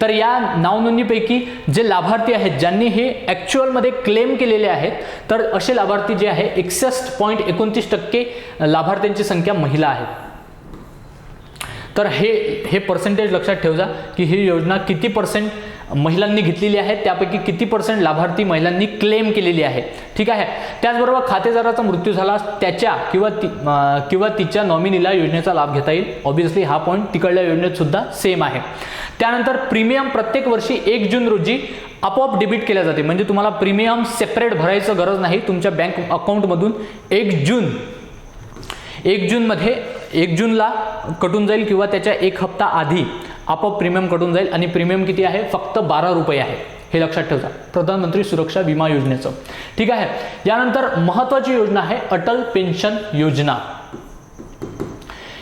तर या नावनोंदणीपैकी जे लाभार्थी आहेत ज्यांनी हे ॲक्च्युअलमध्ये क्लेम केलेले आहेत तर असे लाभार्थी जे आहे 61.29% लाभार्थ्यांची संख्या महिला आहेत. तर हे पर्सेंटेज लक्षात ठेवा की ही योजना किती % महिलांनी घेतलेली आहे, त्यापैकी किती % लाभार्थी महिलांनी क्लेम केलेली आहे. ठीक आहे. त्याचबरोबर खातेदाराचा मृत्यू झाला त्याच्या किंवा तिच्या नॉमिनीला योजनेचा लाभ घेता येईल. ऑब्व्हियसली हा पॉईंट तिकडल्या योजनेत सुद्धा सेम आहे. त्यानंतर प्रीमियम प्रत्येक वर्षी 1 जून रोजी आपोआप डेबिट केल्या जाते. म्हणजे तुम्हाला प्रीमियम सेपरेट भरायचं गरज नाही. तुमच्या बँक अकाउंटमधून 1 जूनला कटून जाईल किंवा त्याच्या 1 हप्ता आधी आपोआप प्रीमियम कटून जाईल. आणि प्रीमियम किती आहे? फक्त ₹12 आहे. हे लक्षात ठेवा प्रधानमंत्री सुरक्षा विमा योजनेचं. ठीक आहे. यानंतर महत्त्वाची योजना आहे अटल पेन्शन योजना.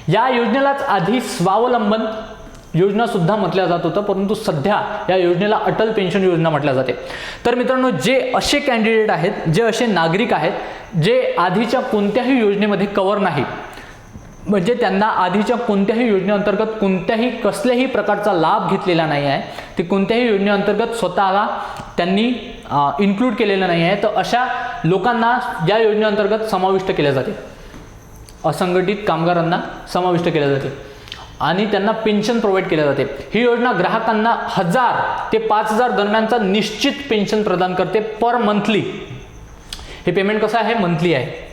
या योजनेलाच आधी स्वावलंबन योजना सुद्धा म्हटल्या जात होतं, परंतु सध्या या योजनेला अटल पेन्शन योजना म्हटल्या जाते. तर मित्रांनो जे असे कॅन्डिडेट आहेत, जे असे नागरिक आहेत जे आधीच्या कोणत्याही योजनेमध्ये कव्हर नाही, म्हणजे त्यांना आधीच्या कोणत्याही योजनेअंतर्गत कसल्याही प्रकारचा लाभ घेतलेला नाही आहे, ते कोणत्याही योजनेअंतर्गत स्वतःला त्यांनी इन्क्लूड केलेलं नाही आहे, तर अशा लोकांना या योजनेअंतर्गत समाविष्ट केले जाते. असंघटित कामगारांना समाविष्ट केले जाते आणि त्यांना पेन्शन प्रोव्हाइड केले जाते. ही योजना ग्राहकांना 1000 ते 5000 दरम्यानचा निश्चित पेन्शन प्रदान करते पर मंथली. हे पेमेंट कसं आहे? मंथली आहे.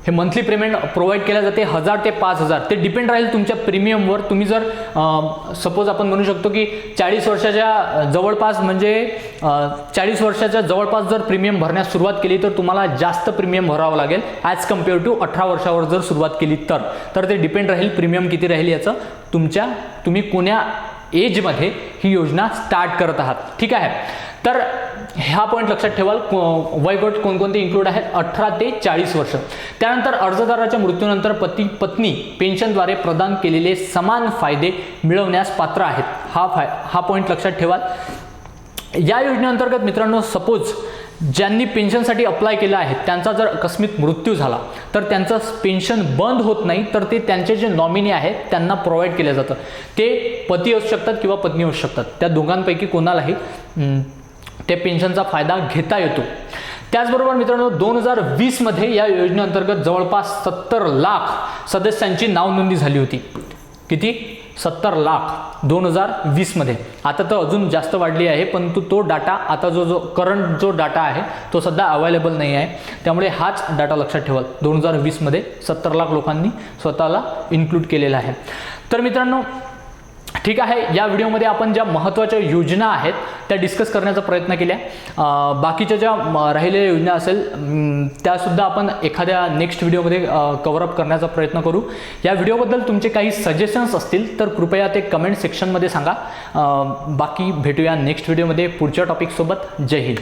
हे मंथली पेमेंट प्रोव्हाइड केल्या जाते 1000 ते 5000. ते डिपेंड राहील तुमच्या प्रीमियमवर. तुम्ही जर सपोज आपण म्हणू शकतो की 40 वर्षाच्या जवळपास जर प्रीमियम भरण्यास सुरुवात केली तर तुम्हाला जास्त प्रीमियम भरावं लागेल ॲज कम्पेअर टू 18 वर्षावर जर सुरुवात केली तर ते डिपेंड राहील प्रीमियम किती राहील याचं तुम्ही कोण्या एजमध्ये ही योजना स्टार्ट करत आहात. ठीक आहे. तर हा पॉईंट लक्षात ठेवाल. वयोगट कोणकोणते इन्क्लूड आहेत? 18 ते 40 वर्ष. त्यानंतर अर्जदाराच्या मृत्यूनंतर पत्नी पेन्शनद्वारे प्रदान केलेले समान फायदे मिळवण्यास पात्र आहेत. हा पॉईंट लक्षात ठेवाल. या योजनेअंतर्गत मित्रांनो सपोज ज्यांनी पेन्शनसाठी अप्लाय केलं आहे त्यांचा जर अकस्मित मृत्यू झाला तर त्यांचं पेन्शन बंद होत नाही, तर ते त्यांचे जे नॉमिनी आहेत त्यांना प्रोव्हाइड केलं जातं. ते पती असू शकतात किंवा पत्नी असू शकतात. त्या दोघांपैकी कोणालाही त्या पेन्शनचा फायदा घेता येतो. त्याचबरोबर मित्रांनो 2020 मध्ये या योजनेअंतर्गत जवळपास 70 लाख सदस्यांची नावनोंदणी झाली होती. किती? 70 लाख 2020 मध्ये. आता तर अजून जास्त वाढली आहे, परंतु तो डाटा आता जो करंट जो डाटा आहे तो सध्या अवेलेबल नाही आहे. त्यामुळे हाच डाटा लक्षात ठेवा. 2020 मध्ये 70 लाख लोकांनी स्वतःला इन्क्लूड केलेला आहे. तर मित्रांनो ठीक आहे. या व्हिडिओमध्ये आपण ज्या महत्त्वाच्या योजना आहेत त्या डिस्कस करण्याचा प्रयत्न केला. बाकीच्या ज्या राहिलेल्या योजना असेल त्यासुद्धा आपण एखाद्या नेक्स्ट व्हिडिओमध्ये कव्हरअप करण्याचा प्रयत्न करू. या व्हिडिओबद्दल तुमचे काही सजेशन्स असतील तर कृपया ते कमेंट सेक्शनमध्ये सांगा. बाकी भेटूया नेक्स्ट व्हिडिओमध्ये पुढच्या टॉपिकसोबत. जय हिंद.